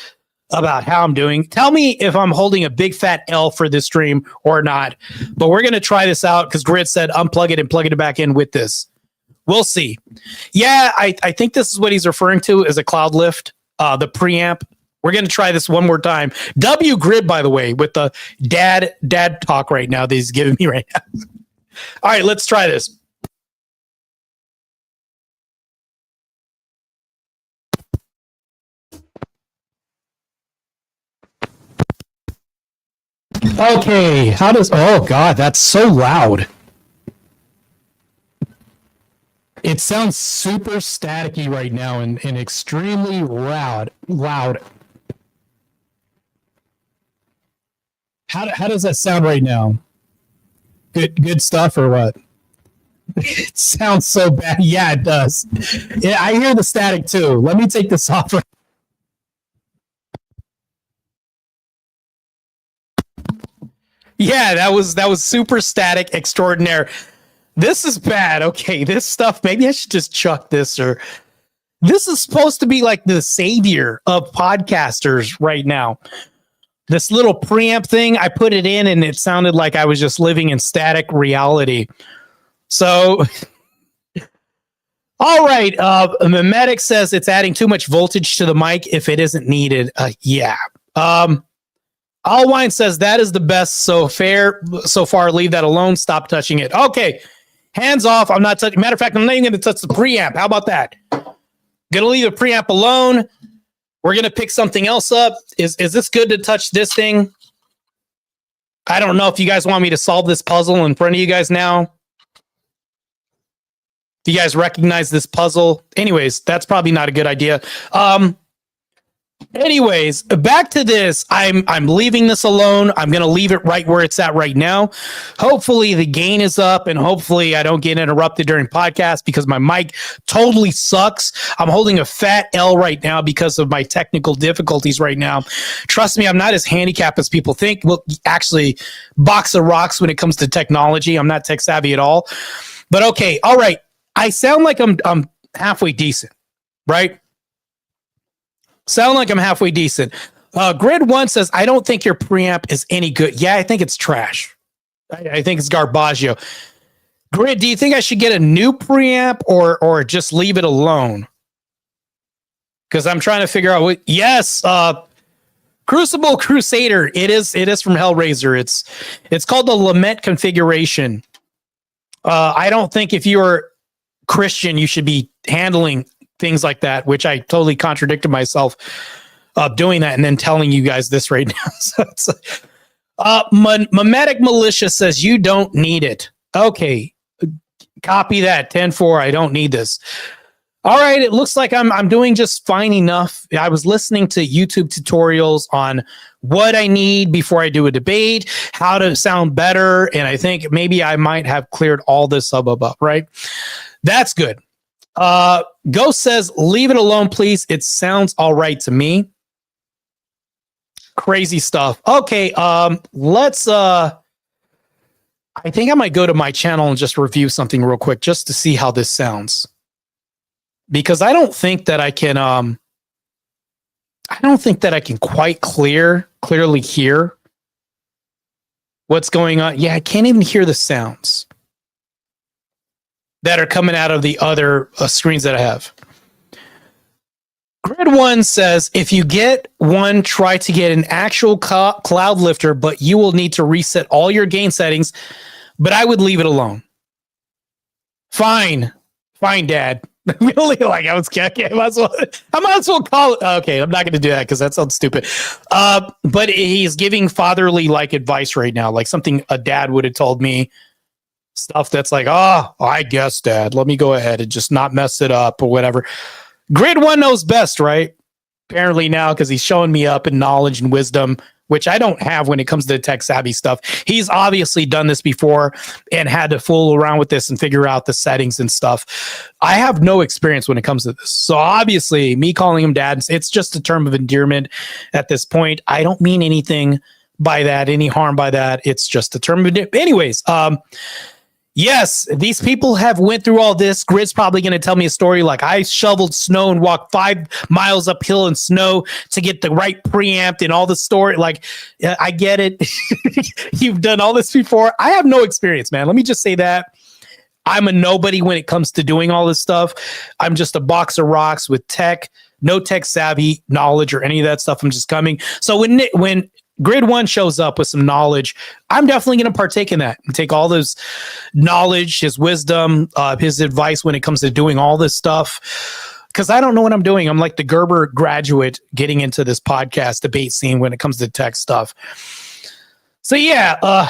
about how I'm doing. Tell me if I'm holding a big fat L for this stream or not. But we're going to try this out because Grid said unplug it and plug it back in with this. We'll see. Yeah, I think this is what he's referring to as a cloud lift, the preamp. We're going to try this one more time. W Grid, by the way, with the dad talk right now that he's giving me right now. All right, let's try this. Okay, oh God, that's so loud. It sounds super staticky right now and extremely loud. How does that sound right now? Good stuff or what? It sounds so bad. Yeah, it does. Yeah, I hear the static too. Let me take this off. Yeah, that was super static extraordinaire. This is bad. Okay, this stuff, maybe I should just chuck this, or this is supposed to be like the savior of podcasters right now. This little preamp thing, I put it in and it sounded like I was just living in static reality. So, all right. Memetic says it's adding too much voltage to the mic if it isn't needed. Yeah. Allwine says that is the best so far. Leave that alone. Stop touching it. Okay. Hands off. I'm not touching. Matter of fact, I'm not even going to touch the preamp. How about that? Gonna leave the preamp alone. We're going to pick something else up. Is this good to touch this thing? I don't know if you guys want me to solve this puzzle in front of you guys now. Do you guys recognize this puzzle? Anyways, that's probably not a good idea. Anyways, back to this. I'm leaving this alone. I'm going to leave it right where it's at right now. Hopefully the gain is up and hopefully I don't get interrupted during podcasts because my mic totally sucks. I'm holding a fat L right now because of my technical difficulties right now. Trust me, I'm not as handicapped as people think. Well, actually, box of rocks when it comes to technology. I'm not tech savvy at all. But okay, all right. I sound like I'm halfway decent, right? Sound like I'm halfway decent. Grid 1 says, I don't think your preamp is any good. Yeah, I think it's trash. I think it's garbaggio. Grid, do you think I should get a new preamp or just leave it alone? Because I'm trying to figure out what. Yes, Crucible Crusader. It is from Hellraiser. It's called the Lament configuration. I don't think if you're Christian, you should be handling things like that, which I totally contradicted myself doing that and then telling you guys this right now. So it's, Memetic Militia says you don't need it. Okay, copy that. 10-4. I don't need this. All right, it looks like I'm doing just fine enough. I was listening to YouTube tutorials on what I need before I do a debate, how to sound better, and I think maybe I might have cleared all this up, right? That's good. Ghost says, leave it alone, please. It sounds all right to me. Crazy stuff. Okay, let's... I think I might go to my channel and just review something real quick just to see how this sounds. Because I don't think that I can quite clearly hear what's going on. Yeah, I can't even hear the sounds that are coming out of the other screens that I have. Grid 1 says, if you get one, try to get an actual cloud lifter, but you will need to reset all your gain settings, but I would leave it alone. Fine, Dad. Really, like I might as well call it. Okay, I'm not going to do that because that sounds stupid. But he's giving fatherly like advice right now, like something a dad would have told me. Stuff that's like, oh, I guess, Dad, let me go ahead and just not mess it up or whatever. Grid 1 knows best, right? Apparently now, because he's showing me up in knowledge and wisdom, which I don't have when it comes to tech savvy stuff. He's obviously done this before and had to fool around with this and figure out the settings and stuff. I have no experience when it comes to this. So obviously me calling him Dad, it's just a term of endearment at this point. I don't mean anything by that, any harm by that. It's just a term of endearment. Anyways, yes, these people have went through all this. Grid's probably going to tell me a story like I shoveled snow and walked 5 miles uphill in snow to get the right preamp and all the story. Like, I get it. You've done all this before. I have no experience, man. Let me just say that. I'm a nobody when it comes to doing all this stuff. I'm just a box of rocks with no tech savvy knowledge or any of that stuff. I'm just coming. So when Grid 1 shows up with some knowledge, I'm definitely going to partake in that and take all those knowledge, his wisdom, his advice when it comes to doing all this stuff. Because I don't know what I'm doing. I'm like the Gerber graduate getting into this podcast debate scene when it comes to tech stuff. So yeah,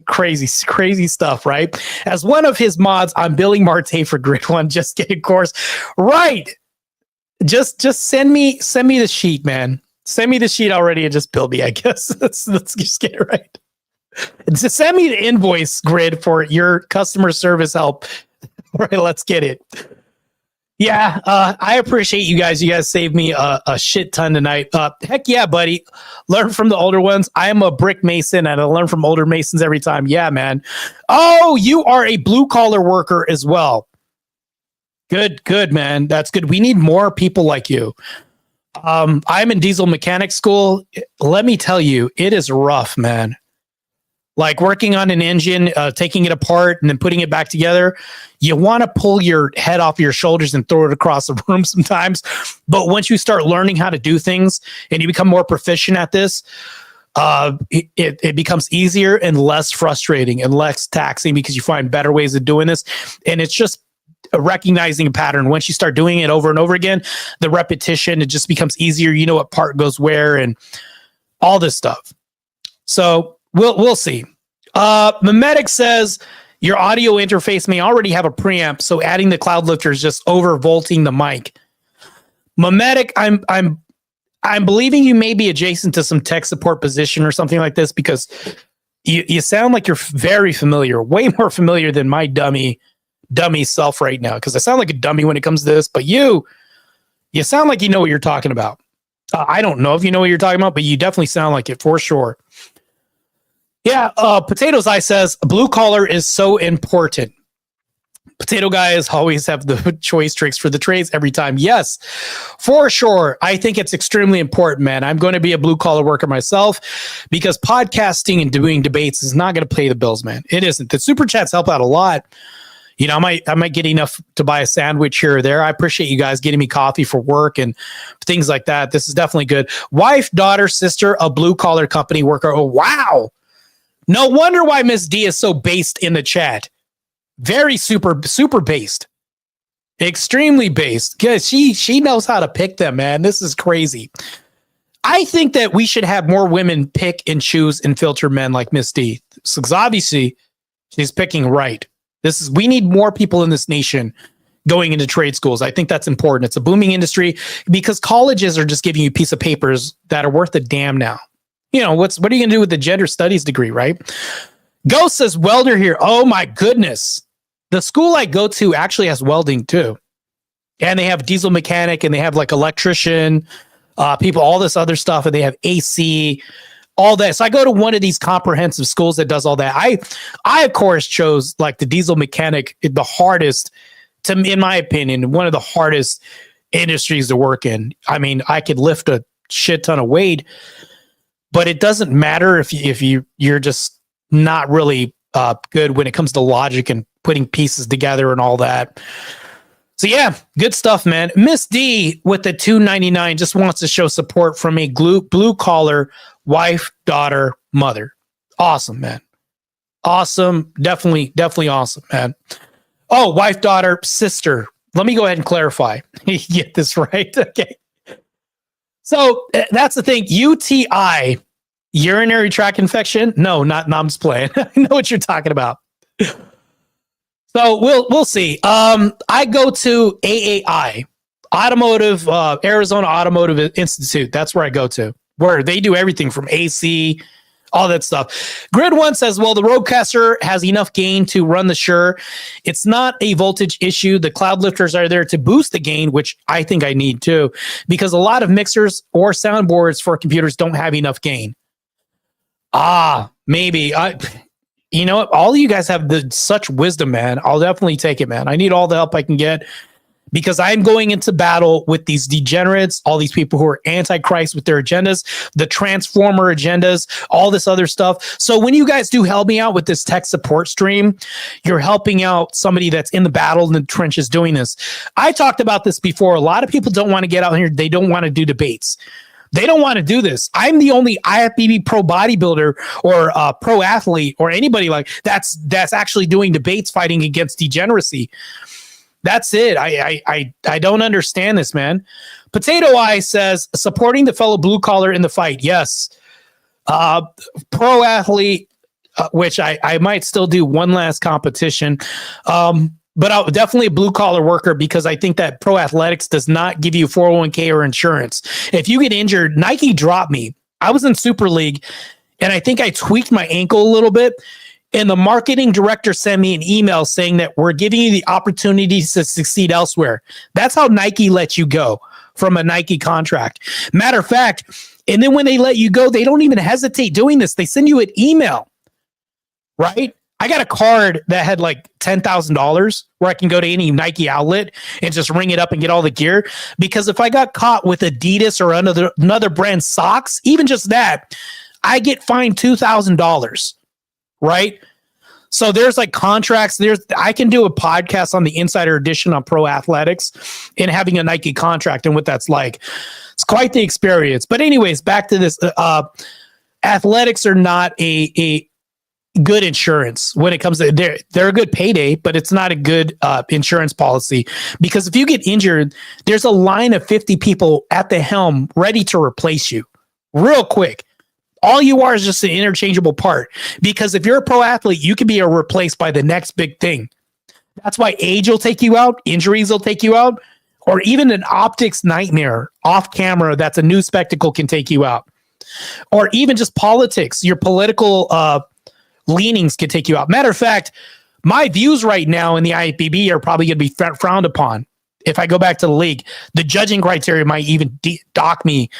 crazy stuff, right? As one of his mods, I'm billing Marte for Grid 1. Just kidding, course. Right. Just send me the sheet, man. Send me the sheet already and just bill me, I guess. Let's just get it right. Just send me the invoice, Grid, for your customer service help. All right, let's get it. Yeah, I appreciate you guys. You guys saved me a shit ton tonight. Heck yeah, buddy. Learn from the older ones. I am a brick mason and I learn from older masons every time. Yeah, man. Oh, you are a blue collar worker as well. Good, man. That's good. We need more people like you. I'm in diesel mechanic school. Let me tell you, it is rough, man. Like working on an engine, taking it apart and then putting it back together. You want to pull your head off your shoulders and throw it across the room sometimes. But once you start learning how to do things and you become more proficient at this, it becomes easier and less frustrating and less taxing because you find better ways of doing this. And it's just recognizing a pattern. Once you start doing it over and over again, the repetition, it just becomes easier. You know what part goes where and all this stuff. So we'll see. Memetic says your audio interface may already have a preamp, so adding the cloud lifter is just overvolting the mic. Memetic, I'm believing you may be adjacent to some tech support position or something like this because you sound like you're very familiar, way more familiar than my dummy self right now, because I sound like a dummy when it comes to this, but you sound like you know what you're talking about. I don't know if you know what you're talking about, but you definitely sound like it for sure. Yeah, Potatoes Eye says, blue collar is so important. Potato guys always have the choice tricks for the trades every time. Yes, for sure. I think it's extremely important, man. I'm going to be a blue collar worker myself because podcasting and doing debates is not going to pay the bills, man. It isn't. The super chats help out a lot. You know, I might get enough to buy a sandwich here or there. I appreciate you guys getting me coffee for work and things like that. This is definitely good. Wife, daughter, sister, a blue collar company worker. Oh, wow. No wonder why Miss D is so based in the chat. Very super based. Extremely based. Because she knows how to pick them, man. This is crazy. I think that we should have more women pick and choose and filter men like Miss D. Because obviously she's picking right. We need more people in this nation going into trade schools. I think that's important. It's a booming industry because colleges are just giving you a piece of papers that are worth a damn now. You know, what are you going to do with the gender studies degree, right? Ghost says welder here. Oh my goodness. The school I go to actually has welding too. And they have diesel mechanic and they have like electrician, people, all this other stuff. And they have AC, all that. So I go to one of these comprehensive schools that does all that. I of course chose like the diesel mechanic, the hardest in my opinion, one of the hardest industries to work in. I mean, I could lift a shit ton of weight, but it doesn't matter if you're just not really good when it comes to logic and putting pieces together and all that. So yeah, good stuff, man. Miss D with the $2.99 just wants to show support from a blue collar wife, daughter, mother. Awesome, man. Awesome. Definitely awesome, man. Oh, wife, daughter, sister. Let me go ahead and clarify. Get this right. Okay. So that's the thing. UTI, urinary tract infection. No, I'm just playing. I know what you're talking about. So we'll see. I go to AAI, Arizona Automotive Institute. That's where I go to, where they do everything from AC, all that stuff. Grid One says, well, the Rodecaster has enough gain to run the Shure. It's not a voltage issue. The cloud lifters are there to boost the gain, which I think I need too, because a lot of mixers or soundboards for computers don't have enough gain. Maybe. You know what? All of you guys have such wisdom, man. I'll definitely take it, man. I need all the help I can get because I'm going into battle with these degenerates, all these people who are antichrist with their agendas, the transformer agendas, all this other stuff. So when you guys do help me out with this tech support stream, you're helping out somebody that's in the battle in the trenches doing this. I talked about this before. A lot of people don't want to get out here. They don't want to do debates. They don't want to do this. I'm the only IFBB pro bodybuilder or pro athlete or anybody like that's actually doing debates fighting against degeneracy. That's it. I don't understand this, man. Potato Eye says supporting the fellow blue collar in the fight. Yes. Pro athlete, which I might still do one last competition. But I'll definitely a blue collar worker because I think that pro athletics does not give you 401k or insurance. If you get injured, Nike dropped me. I was in Super League and I think I tweaked my ankle a little bit. And the marketing director sent me an email saying that we're giving you the opportunity to succeed elsewhere. That's how Nike lets you go from a Nike contract. Matter of fact, and then when they let you go, they don't even hesitate doing this. They send you an email, right? I got a card that had like $10,000 where I can go to any Nike outlet and just ring it up and get all the gear. Because if I got caught with Adidas or another brand socks, even just that, I get fined $2,000, right? So there's like contracts. I can do a podcast on the Insider Edition on pro athletics and having a Nike contract and what that's like. It's quite the experience. But anyways, back to this. Athletics are not a good insurance when it comes to they're a good payday, but it's not a good insurance policy because if you get injured, there's a line of 50 people at the helm ready to replace you real quick. All you are is just an interchangeable part because if you're a pro athlete, you can be replaced by the next big thing. That's why age will take you out, injuries will take you out, or even an optics nightmare off camera that's a new spectacle can take you out, or even just politics, your political leanings can take you out. Matter of fact, my views right now in the IFBB are probably going to be frowned upon. If I go back to the league, the judging criteria might even dock me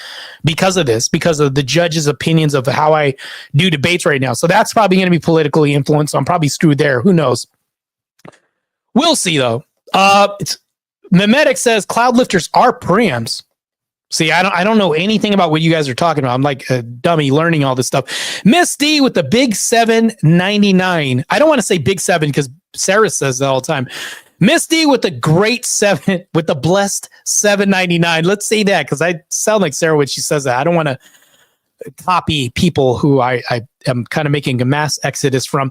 because of this, because of the judges' opinions of how I do debates right now. So that's probably going to be politically influenced. I'm probably screwed there. Who knows? We'll see, though. Memetic says cloud lifters are preamps. See, I don't know anything about what you guys are talking about. I'm like a dummy learning all this stuff. Miss D with the big 7.99. I don't want to say big 7 because Sarah says that all the time. Miss D with the great 7, with the blessed 7.99. Let's say that because I sound like Sarah when she says that. I don't want to copy people who I am kind of making a mass exodus from.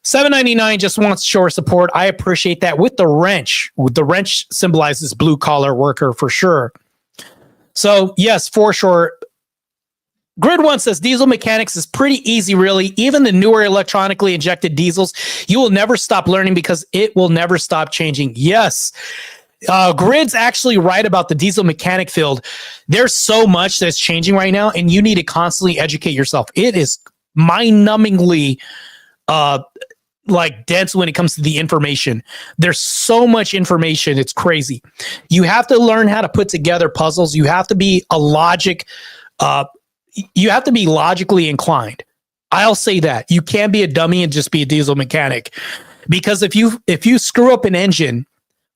7.99 just wants to show her support. I appreciate that. With the wrench. The wrench symbolizes blue collar worker for sure. So yes, for sure. Grid One says diesel mechanics is pretty easy, really. Even the newer electronically injected diesels, you will never stop learning because it will never stop changing. Yes. Grid's actually right about the diesel mechanic field. There's so much that's changing right now, and you need to constantly educate yourself. It is mind-numbingly like dense when it comes to the information. There's so much information. It's crazy. You have to learn how to put together puzzles. You have to be you have to be logically inclined. I'll say that. You can't be a dummy and just be a diesel mechanic. Because if you screw up an engine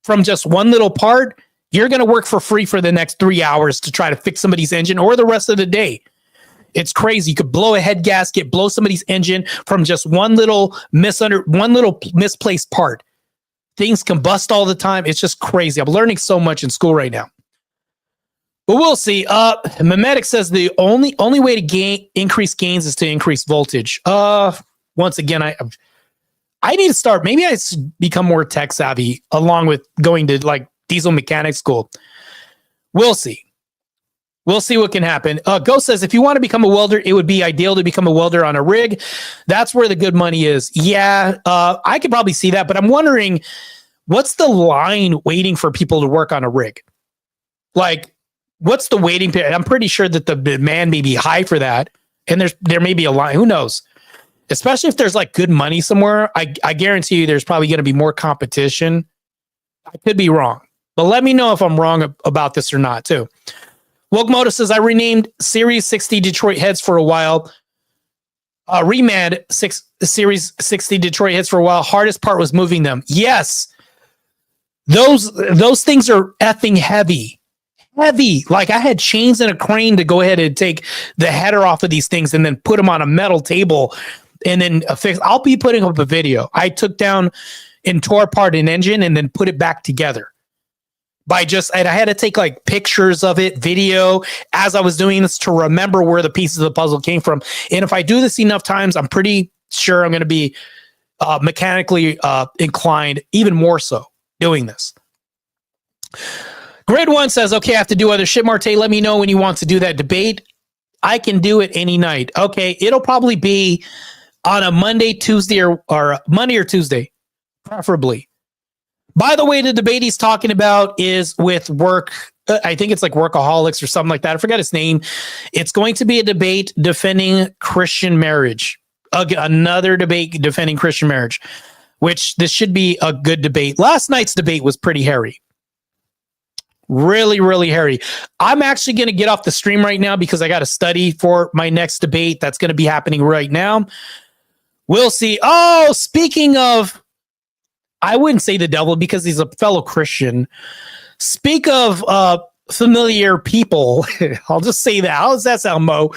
from just one little part, you're going to work for free for the next 3 hours to try to fix somebody's engine or the rest of the day. It's crazy. You could blow a head gasket, blow somebody's engine from just one little misplaced part. Things combust all the time. It's just crazy. I'm learning so much in school right now. But we'll see. Memetic says the only way to increase gains is to increase voltage. Once again, I need to start. Maybe I should become more tech savvy along with going to like diesel mechanic school. We'll see. We'll see what can happen. Ghost says, if you want to become a welder, it would be ideal to become a welder on a rig. That's where the good money is. Yeah, I could probably see that, but I'm wondering, what's the line waiting for people to work on a rig? Like, what's the waiting period? I'm pretty sure that the demand may be high for that, and there may be a line. Who knows? Especially if there's like good money somewhere, I guarantee you there's probably going to be more competition. I could be wrong, but let me know if I'm wrong about this or not, too. Wokemoto says, I renamed Series 60 Detroit Heads for a while. Series 60 Detroit Heads for a while. Hardest part was moving them. Yes. Those things are effing heavy. Heavy. Like I had chains and a crane to go ahead and take the header off of these things and then put them on a metal table and then fix. I'll be putting up a video. I took down and tore apart an engine and then put it back together. And I had to take like pictures of it, video as I was doing this to remember where the pieces of the puzzle came from. And if I do this enough times, I'm pretty sure I'm going to be mechanically inclined, even more so doing this. Grid One says, okay, I have to do other shit, Marte. Let me know when you want to do that debate. I can do it any night. Okay, it'll probably be on a Monday, Tuesday, or Monday or Tuesday, preferably. By the way, the debate he's talking about is with work. I think it's like Workaholics or something like that. I forgot his name. It's going to be a debate defending Christian marriage. Another debate defending Christian marriage, which this should be a good debate. Last night's debate was pretty hairy. Really, really hairy. I'm actually going to get off the stream right now because I got to study for my next debate. That's going to be happening right now. We'll see. Oh, speaking of, I wouldn't say the devil because he's a fellow Christian. Speak of familiar people. I'll just say that. How does that sound, Mo?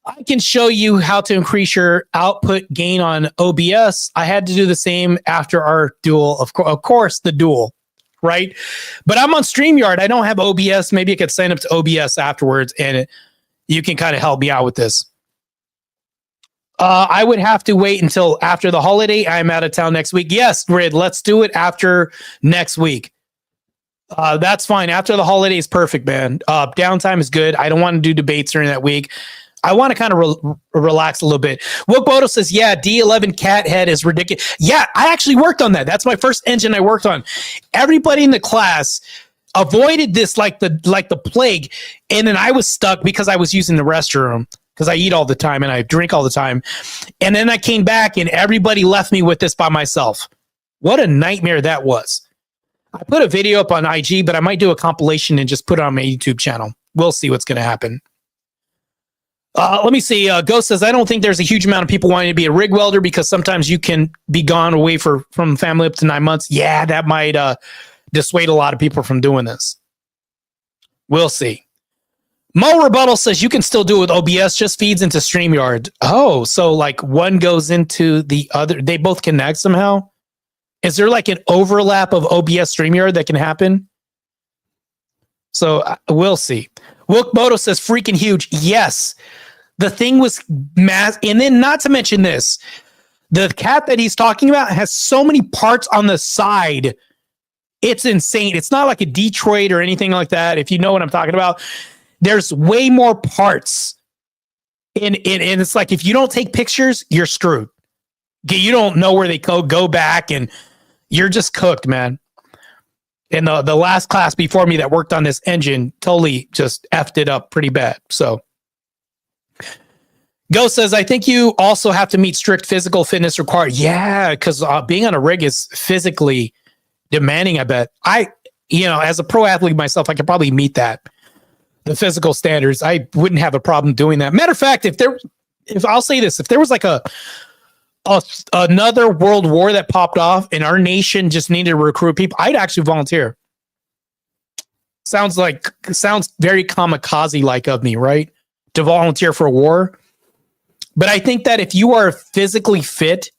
I can show you how to increase your output gain on OBS. I had to do the same after our duel. Of course, the duel, right? But I'm on StreamYard. I don't have OBS. Maybe I could sign up to OBS afterwards, and you can kind of help me out with this. I would have to wait until after the holiday. I'm out of town next week. Yes, Grid, let's do it after next week. That's fine. After the holiday is perfect, man. Downtime is good. I don't want to do debates during that week. I want to kind of relax a little bit. Wookboto says, yeah, D11 cat head is ridiculous. Yeah, I actually worked on that. That's my first engine I worked on. Everybody in the class avoided this like the plague. And then I was stuck because I was using the restroom. Because I eat all the time and I drink all the time. And then I came back and everybody left me with this by myself. What a nightmare that was. I put a video up on IG, but I might do a compilation and just put it on my YouTube channel. We'll see what's going to happen. Let me see. Ghost says, I don't think there's a huge amount of people wanting to be a rig welder because sometimes you can be gone away from family up to 9 months. Yeah, that might dissuade a lot of people from doing this. We'll see. Mo Rebuttal says you can still do it with OBS, just feeds into StreamYard. Oh, so like one goes into the other. They both connect somehow? Is there like an overlap of OBS StreamYard that can happen? So we'll see. Wilkmoto says freaking huge. Yes. The thing was mass. And then not to mention this, the cat that he's talking about has so many parts on the side. It's insane. It's not like a Detroit or anything like that. If you know what I'm talking about, there's way more parts. And it's like, if you don't take pictures, you're screwed. You don't know where they go back, and you're just cooked, man. And the last class before me that worked on this engine totally just effed it up pretty bad. So Go says, I think you also have to meet strict physical fitness required. Yeah, because being on a rig is physically demanding, I bet. As a pro athlete myself, I could probably meet that. The physical standards. I wouldn't have a problem doing that. Matter of fact, if I'll say this, if there was like another world war that popped off and our nation just needed to recruit people, I'd actually volunteer. Sounds very kamikaze-like of me, right? To volunteer for a war. But I think that if you are physically fit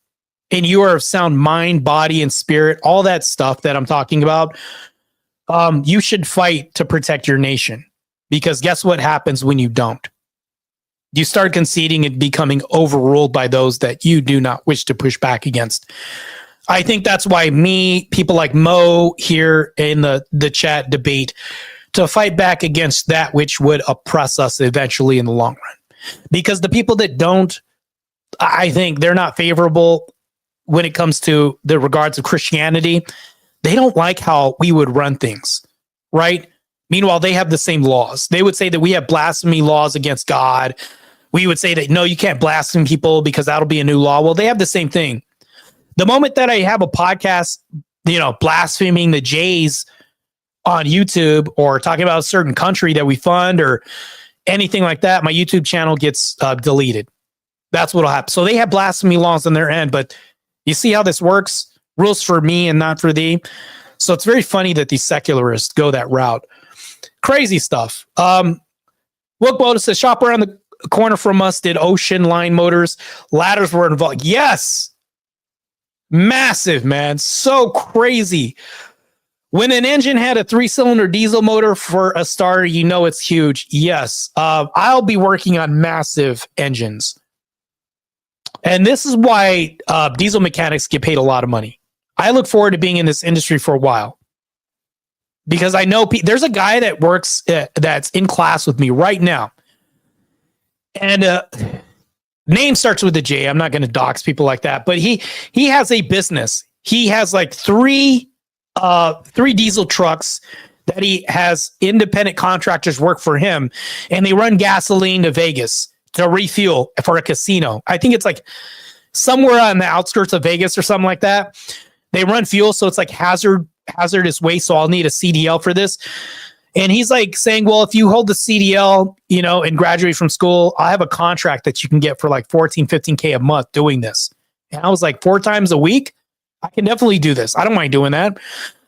and you are of sound mind, body, and spirit, all that stuff that I'm talking about, you should fight to protect your nation. Because guess what happens when you don't? You start conceding and becoming overruled by those that you do not wish to push back against. I think that's why people like Mo here in the chat debate to fight back against that which would oppress us eventually in the long run. Because the people that don't, I think they're not favorable when it comes to the regards of Christianity. They don't like how we would run things, right? Meanwhile, they have the same laws. They would say that we have blasphemy laws against God. We would say that, no, you can't blaspheme people because that'll be a new law. Well, they have the same thing. The moment that I have a podcast, blaspheming the Jays on YouTube or talking about a certain country that we fund or anything like that, my YouTube channel gets deleted. That's what'll happen. So they have blasphemy laws on their end, but you see how this works? Rules for me and not for thee. So it's very funny that these secularists go that route. Crazy stuff. Wilkboda says, shop around the corner from us did Ocean Line Motors. Ladders were involved. Yes. Massive, man. So crazy. When an engine had a 3-cylinder diesel motor for a starter, it's huge. Yes. I'll be working on massive engines. And this is why diesel mechanics get paid a lot of money. I look forward to being in this industry for a while. Because I know there's a guy that works that's in class with me right now. And name starts with a J. I'm not going to dox people like that. But he has a business. He has like three diesel trucks that he has independent contractors work for him, and they run gasoline to Vegas to refuel for a casino. I think it's like somewhere on the outskirts of Vegas or something like that. They run fuel, so it's like hazardous waste, so I'll need a CDL for this. And he's like saying, well, if you hold the CDL, and graduate from school, I have a contract that you can get for like 14, 15K a month doing this. And I was like, 4 times a week? I can definitely do this. I don't mind doing that.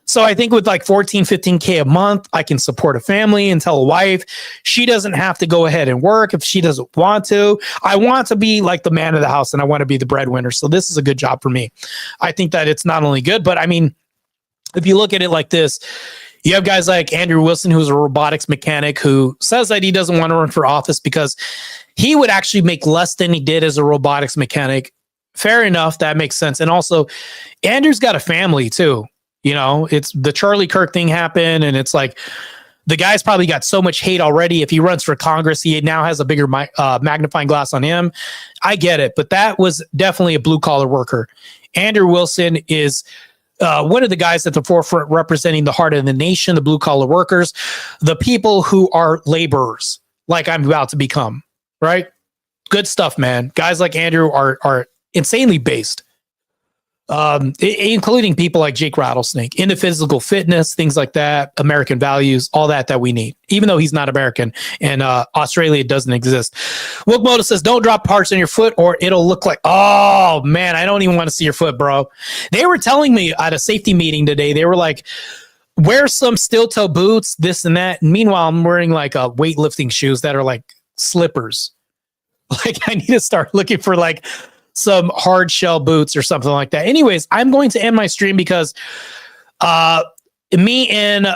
So I think with like 14, 15K a month, I can support a family and tell a wife she doesn't have to go ahead and work if she doesn't want to. I want to be like the man of the house and I want to be the breadwinner. So this is a good job for me. I think that it's not only good, but I mean, if you look at it like this, you have guys like Andrew Wilson, who's a robotics mechanic, who says that he doesn't want to run for office because he would actually make less than he did as a robotics mechanic. Fair enough. That makes sense. And also, Andrew's got a family too. It's the Charlie Kirk thing happened, and it's like the guy's probably got so much hate already. If he runs for Congress, he now has a bigger magnifying glass on him. I get it, but that was definitely a blue collar worker. Andrew Wilson is one of the guys at the forefront representing the heart of the nation, the blue collar workers, the people who are laborers, like I'm about to become, right? Good stuff, man. Guys like Andrew are insanely based, including people like Jake Rattlesnake, into physical fitness, things like that, American values, all that we need, even though he's not American and Australia doesn't exist. Wilkmoto says, don't drop parts on your foot or it'll look like, oh man, I don't even want to see your foot, bro. They were telling me at a safety meeting today, they were like, wear some steel toe boots, this and that. And meanwhile, I'm wearing like weightlifting shoes that are like slippers. Like I need to start looking for like some hard shell boots or something like that. Anyways, I'm going to end my stream because me and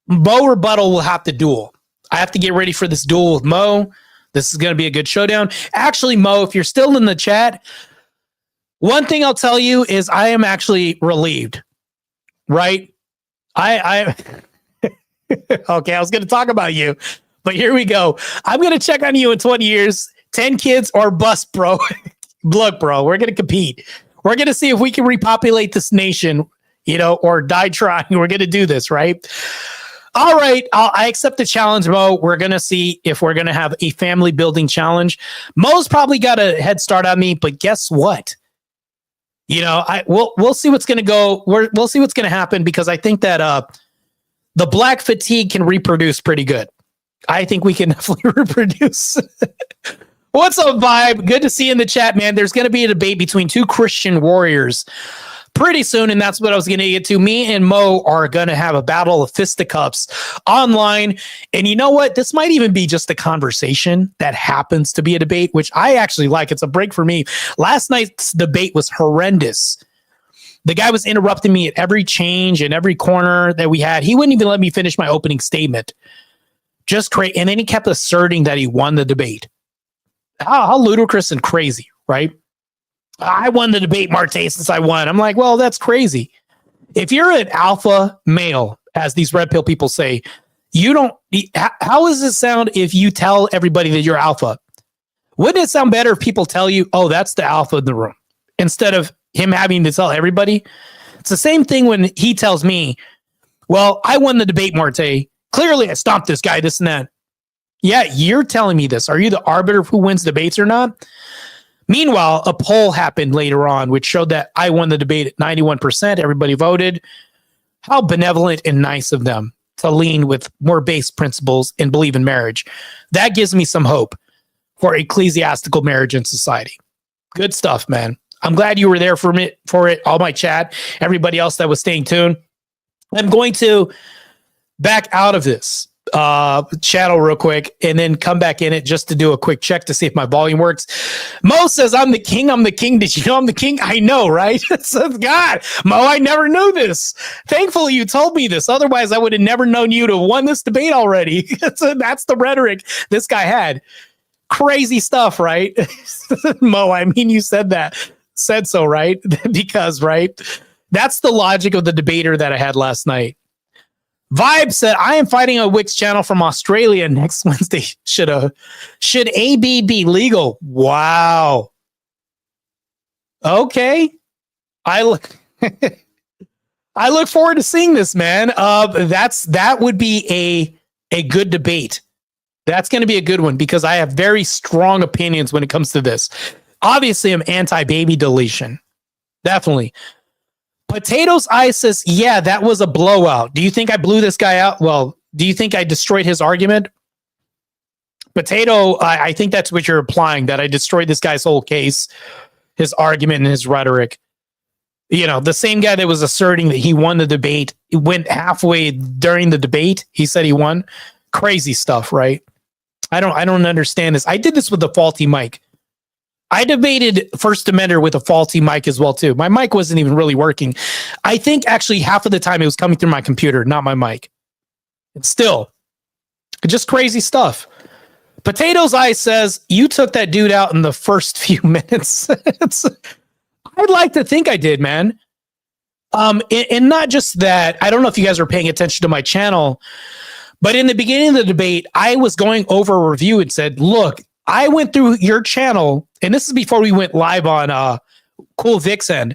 Mo Rebuttal will have to duel. I have to get ready for this duel with Mo. This is going to be a good showdown. Actually, Mo, if you're still in the chat, one thing I'll tell you is I am actually relieved, right? I okay, I was going to talk about you, but here we go. I'm going to check on you in 20 years, 10 kids or bust, bro. Look, bro, we're going to compete. We're going to see if we can repopulate this nation, you know, or die trying. We're going to do this, right? All right, I accept the challenge, Mo. We're going to see if we're going to have a family building challenge. Mo's probably got a head start on me, but guess what? You know, we'll see what's going to go. We'll see what's going to happen because I think that the black fatigue can reproduce pretty good. I think we can definitely reproduce. What's up, Vibe? Good to see you in the chat, man. There's going to be a debate between two Christian warriors pretty soon, and that's what I was going to get to. Me and Mo are going to have a battle of fisticuffs online, and you know what? This might even be just a conversation that happens to be a debate, which I actually like. It's a break for me. Last night's debate was horrendous. The guy was interrupting me at every change and every corner that we had. He wouldn't even let me finish my opening statement. Just crazy. And then he kept asserting that he won the debate. How ludicrous and crazy, right? I won the debate, Marte, since I won. I'm like, well, that's crazy. If you're an alpha male, as these red pill people say, you don't. How does it sound if you tell everybody that you're alpha? Wouldn't it sound better if people tell you, oh, that's the alpha in the room, instead of him having to tell everybody? It's the same thing when he tells me, well, I won the debate, Marte. Clearly, I stomped this guy, this and that. Yeah, you're telling me this. Are you the arbiter of who wins debates or not? Meanwhile, a poll happened later on, which showed that I won the debate at 91%. Everybody voted. How benevolent and nice of them to lean with more base principles and believe in marriage. That gives me some hope for ecclesiastical marriage in society. Good stuff, man. I'm glad you were there for it. All my chat, everybody else that was staying tuned. I'm going to back out of this channel real quick and then come back in it just to do a quick check to see if my volume works. Mo says, I'm the king. Did you know I'm the king? I know, right? Says, God, Mo, I never knew this. Thankfully, you told me this. Otherwise, I would have never known you to have won this debate already. So that's the rhetoric this guy had. Crazy stuff, right? Mo, I mean, you said so, right? Because, right? That's the logic of the debater that I had last night. Vibe said, I am fighting a Wix channel from Australia next Wednesday. Should AB be legal? Wow. Okay. I look forward to seeing this, man. That would be a good debate. That's going to be a good one because I have very strong opinions when it comes to this. Obviously, I'm anti-baby deletion. Definitely. Potatoes Eye says, yeah, that was a blowout. Do you think I blew this guy out? Well, do you think I destroyed his argument? Potato, I think that's what you're implying, that I destroyed this guy's whole case, his argument and his rhetoric. You know, the same guy that was asserting that he won the debate, it went halfway during the debate. He said he won. Crazy stuff, right? I don't understand this. I did this with a faulty mic. I debated First Amendment with a faulty mic as well, too. My mic wasn't even really working. I think actually half of the time it was coming through my computer, not my mic. It's still just crazy stuff. Potatoes Eye says, you took that dude out in the first few minutes. I'd like to think I did, man. And not just that. I don't know if you guys are paying attention to my channel, but in the beginning of the debate, I was going over a review and said, look, I went through your channel, and this is before we went live on Cool Vixen.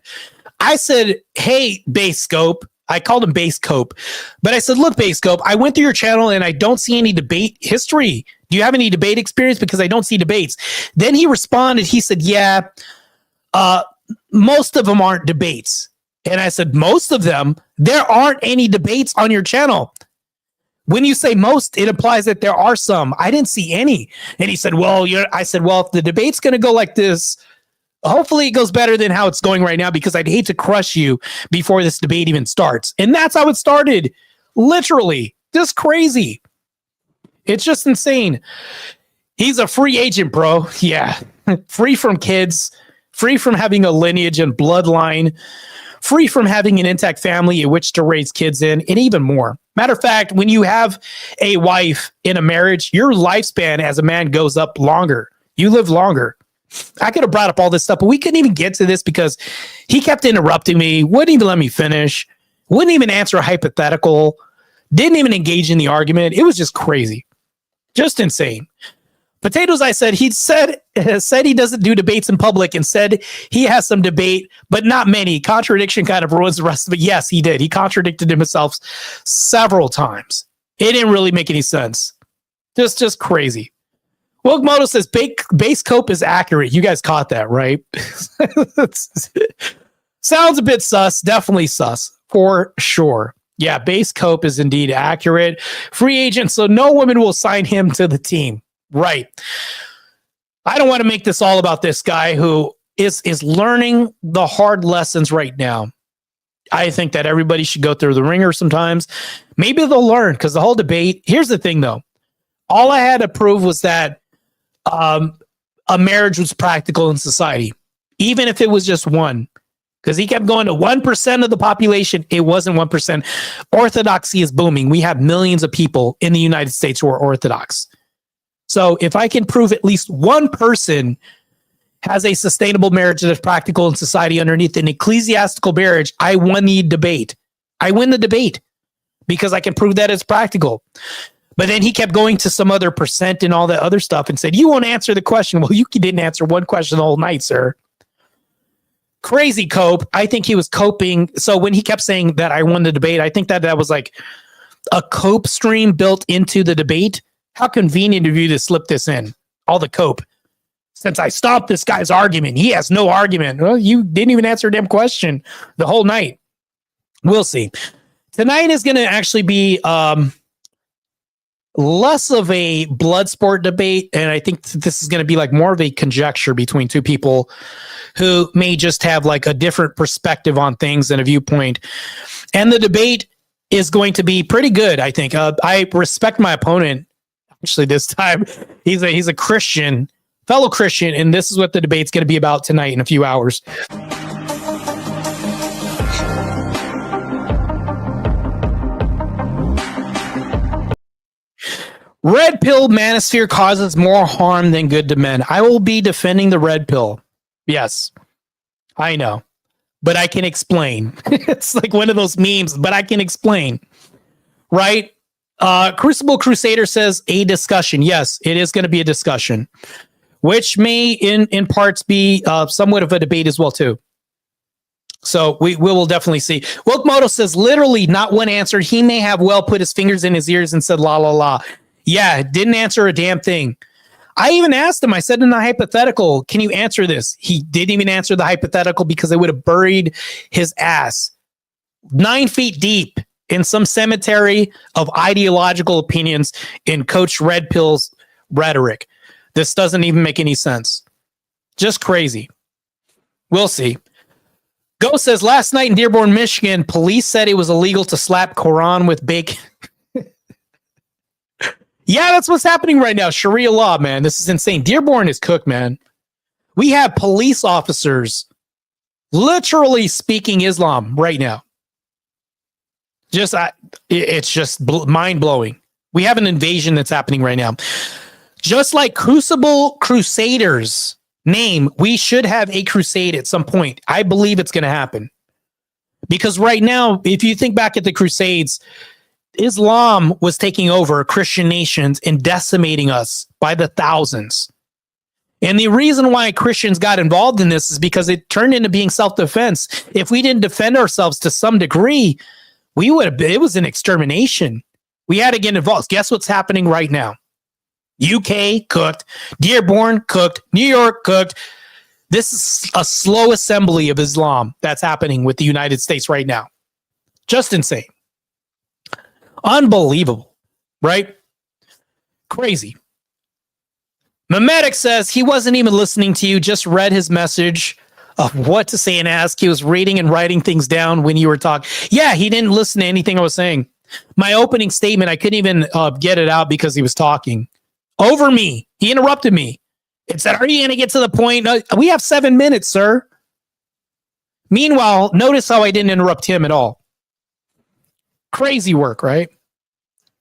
I said, hey, Base Scope. I called him Base Cope. But I said, look, Base Scope, I went through your channel, and I don't see any debate history. Do you have any debate experience? Because I don't see debates. Then he responded. He said, yeah, most of them aren't debates. And I said, most of them? There aren't any debates on your channel. When you say most, it implies that there are some. I didn't see any. And he said, well, I said, well, if the debate's going to go like this, Hopefully it goes better than how it's going right now, because I'd hate to crush you before this debate even starts. And that's how it started. Literally. Just crazy. It's just insane. He's a free agent, bro. Yeah. Free from kids, free from having a lineage and bloodline, free from having an intact family in which to raise kids in, and even more. Matter of fact, when you have a wife in a marriage, your lifespan as a man goes up longer. You live longer. I could have brought up all this stuff, but we couldn't even get to this because he kept interrupting me, wouldn't even let me finish, wouldn't even answer a hypothetical, didn't even engage in the argument. It was just crazy. Just insane. Potatoes, I said, he said he doesn't do debates in public and said he has some debate, but not many. Contradiction kind of ruins the rest of it. Yes, he did. He contradicted himself several times. It didn't really make any sense. Just crazy. Wilkmoto says base cope is accurate. You guys caught that, right? Sounds a bit sus. Definitely sus. For sure. Yeah, base cope is indeed accurate. Free agent, so no woman will sign him to the team. Right. I don't want to make this all about this guy who is learning the hard lessons right now. I think that everybody should go through the ringer sometimes. Maybe they'll learn, because the whole debate, here's the thing though. All I had to prove was that a marriage was practical in society, even if it was just one, because he kept going to 1% of the population. It wasn't 1%. Orthodoxy is booming. We have millions of people in the United States who are Orthodox. So if I can prove at least one person has a sustainable marriage that is practical in society underneath an ecclesiastical marriage, I won the debate. I win the debate because I can prove that it's practical. But then he kept going to some other percent and all that other stuff and said, you won't answer the question. Well, you didn't answer one question the whole night, sir. Crazy cope. I think he was coping. So when he kept saying that I won the debate, I think that was like a cope stream built into the debate. How convenient of you to slip this in. All the cope. Since I stopped this guy's argument, he has no argument. Well, you didn't even answer a damn question the whole night. We'll see. Tonight is going to actually be less of a blood sport debate, and I think this is going to be like more of a conjecture between two people who may just have like a different perspective on things and a viewpoint. And the debate is going to be pretty good, I think. I respect my opponent. Actually, this time he's a Christian, fellow Christian, and this is what the debate's going to be about tonight in a few hours. Red pill manosphere causes more harm than good to men. I will be defending the red pill. Yes, I know, but I can explain. It's like one of those memes, but I can explain, right? Crucible Crusader says a discussion. Yes, it is going to be a discussion, which may in parts be somewhat of a debate as well too. So we will definitely see. Wilkmoto says literally not one answer. He may have well put his fingers in his ears and said la la la. Yeah, didn't answer a damn thing. I even asked him, I said in the hypothetical, can you answer this? He didn't even answer the hypothetical because it would have buried his ass 9 feet deep in some cemetery of ideological opinions in Coach Red Pill's rhetoric. This doesn't even make any sense. Just crazy. We'll see. Go says, last night in Dearborn, Michigan, police said it was illegal to slap Quran with bacon. Yeah, that's what's happening right now. Sharia law, man. This is insane. Dearborn is cooked, man. We have police officers literally speaking Islam right now. It's just mind-blowing. We have an invasion that's happening right now. Just like Crucible Crusaders name, we should have a crusade at some point. I believe it's going to happen. Because right now, if you think back at the Crusades, Islam was taking over Christian nations and decimating us by the thousands. And the reason why Christians got involved in this is because it turned into being self-defense. If we didn't defend ourselves to some degree, it was an extermination. We had to get involved. Guess what's happening right now? UK cooked, Dearborn cooked, New York cooked. This is a slow assembly of Islam that's happening with the United States right now. Just insane. Unbelievable, right? Crazy. Memetic says he wasn't even listening to you, just read his message of what to say and ask. He was reading and writing things down when you were talking. Yeah, he didn't listen to anything I was saying. My opening statement, I couldn't even get it out because he was talking over me. He interrupted me. It said, are you going to get to the point? No, we have 7 minutes, sir. Meanwhile, notice how I didn't interrupt him at all. Crazy work, right?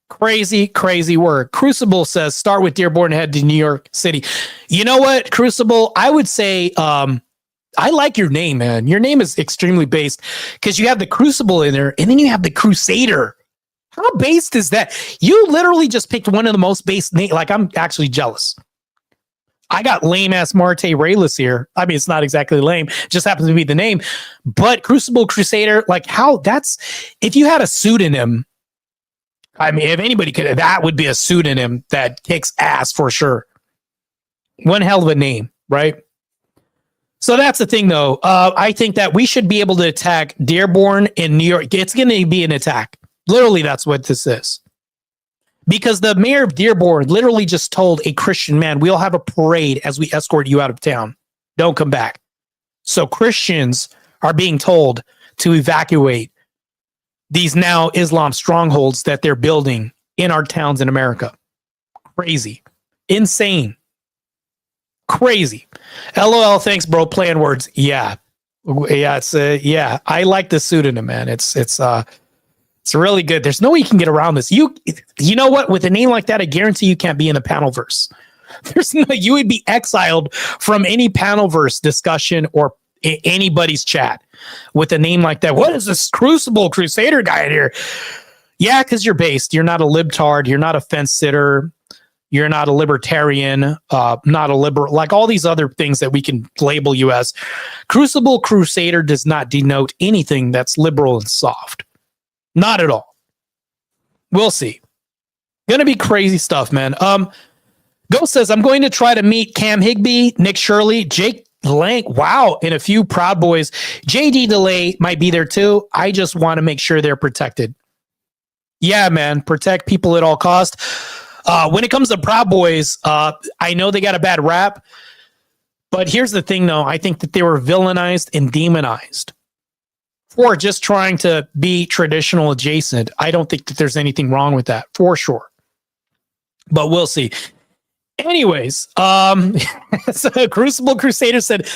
Crazy work. Crucible says, start with Dearborn, head to New York City. You know what, Crucible? I would say, I like your name, man. Your name is extremely based because you have the Crucible in there and then you have the Crusader. How based is that? You literally just picked one of the most based names. Like, I'm actually jealous. I got lame ass Marte Rayless here. I mean, it's not exactly lame, it just happens to be the name. But Crucible Crusader, like, how that's, if you had a pseudonym, I mean, if anybody could, that would be a pseudonym that kicks ass for sure. One hell of a name, right? So that's the thing, though. I think that we should be able to attack Dearborn in New York. It's going to be an attack. Literally, that's what this is. Because the mayor of Dearborn literally just told a Christian man, we'll have a parade as we escort you out of town. Don't come back. So Christians are being told to evacuate these now Islam strongholds that they're building in our towns in America. Crazy. Insane. Crazy. LOL, thanks, bro. Playing words. Yeah. It's yeah. I like the pseudonym, man. It's really good. There's no way you can get around this. You know what? With a name like that, I guarantee you can't be in a panelverse. There's no, you would be exiled from any panelverse discussion or anybody's chat with a name like that. What is this Crucible Crusader guy in here? Yeah, because you're based. You're not a libtard. You're not a fence sitter. You're not a libertarian. Not a liberal. Like all these other things that we can label you as. Crucible Crusader does not denote anything that's liberal and soft. Not at all. We'll see. Gonna be crazy stuff, man. Ghost says, I'm going to try to meet Cam Higbee, Nick Shirley, Jake Blank. Wow. And a few Proud Boys. JD Delay might be there too. I just want to make sure they're protected. Yeah, man. Protect people at all costs. When it comes to Proud Boys, I know they got a bad rap. But here's the thing, though. I think that they were villainized and demonized for just trying to be traditional adjacent. I don't think that there's anything wrong with that, for sure. But we'll see. Anyways, so Crucible Crusader said,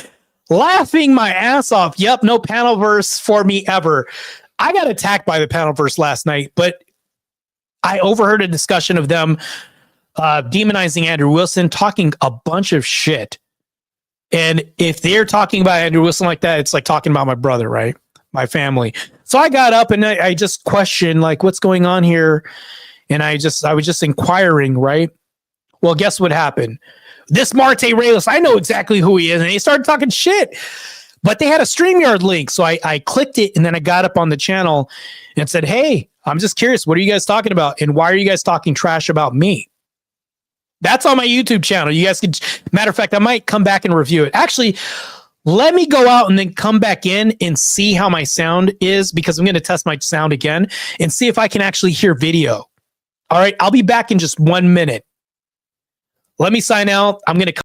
laughing my ass off. Yep, no panelverse for me ever. I got attacked by the panelverse last night, but I overheard a discussion of them demonizing Andrew Wilson, talking a bunch of shit. And if they're talking about Andrew Wilson like that, it's like talking about my brother, right? My family. So I got up and I just questioned, like, what's going on here? And I was just inquiring, right? Well, guess what happened? This Marte Rayless, I know exactly who he is. And he started talking shit. But they had a StreamYard link. So I clicked it and then I got up on the channel and said, hey, I'm just curious. What are you guys talking about? And why are you guys talking trash about me? That's on my YouTube channel. You guys can, matter of fact, I might come back and review it. Actually, let me go out and then come back in and see how my sound is, because I'm going to test my sound again and see if I can actually hear video. All right. I'll be back in just 1 minute. Let me sign out. I'm going to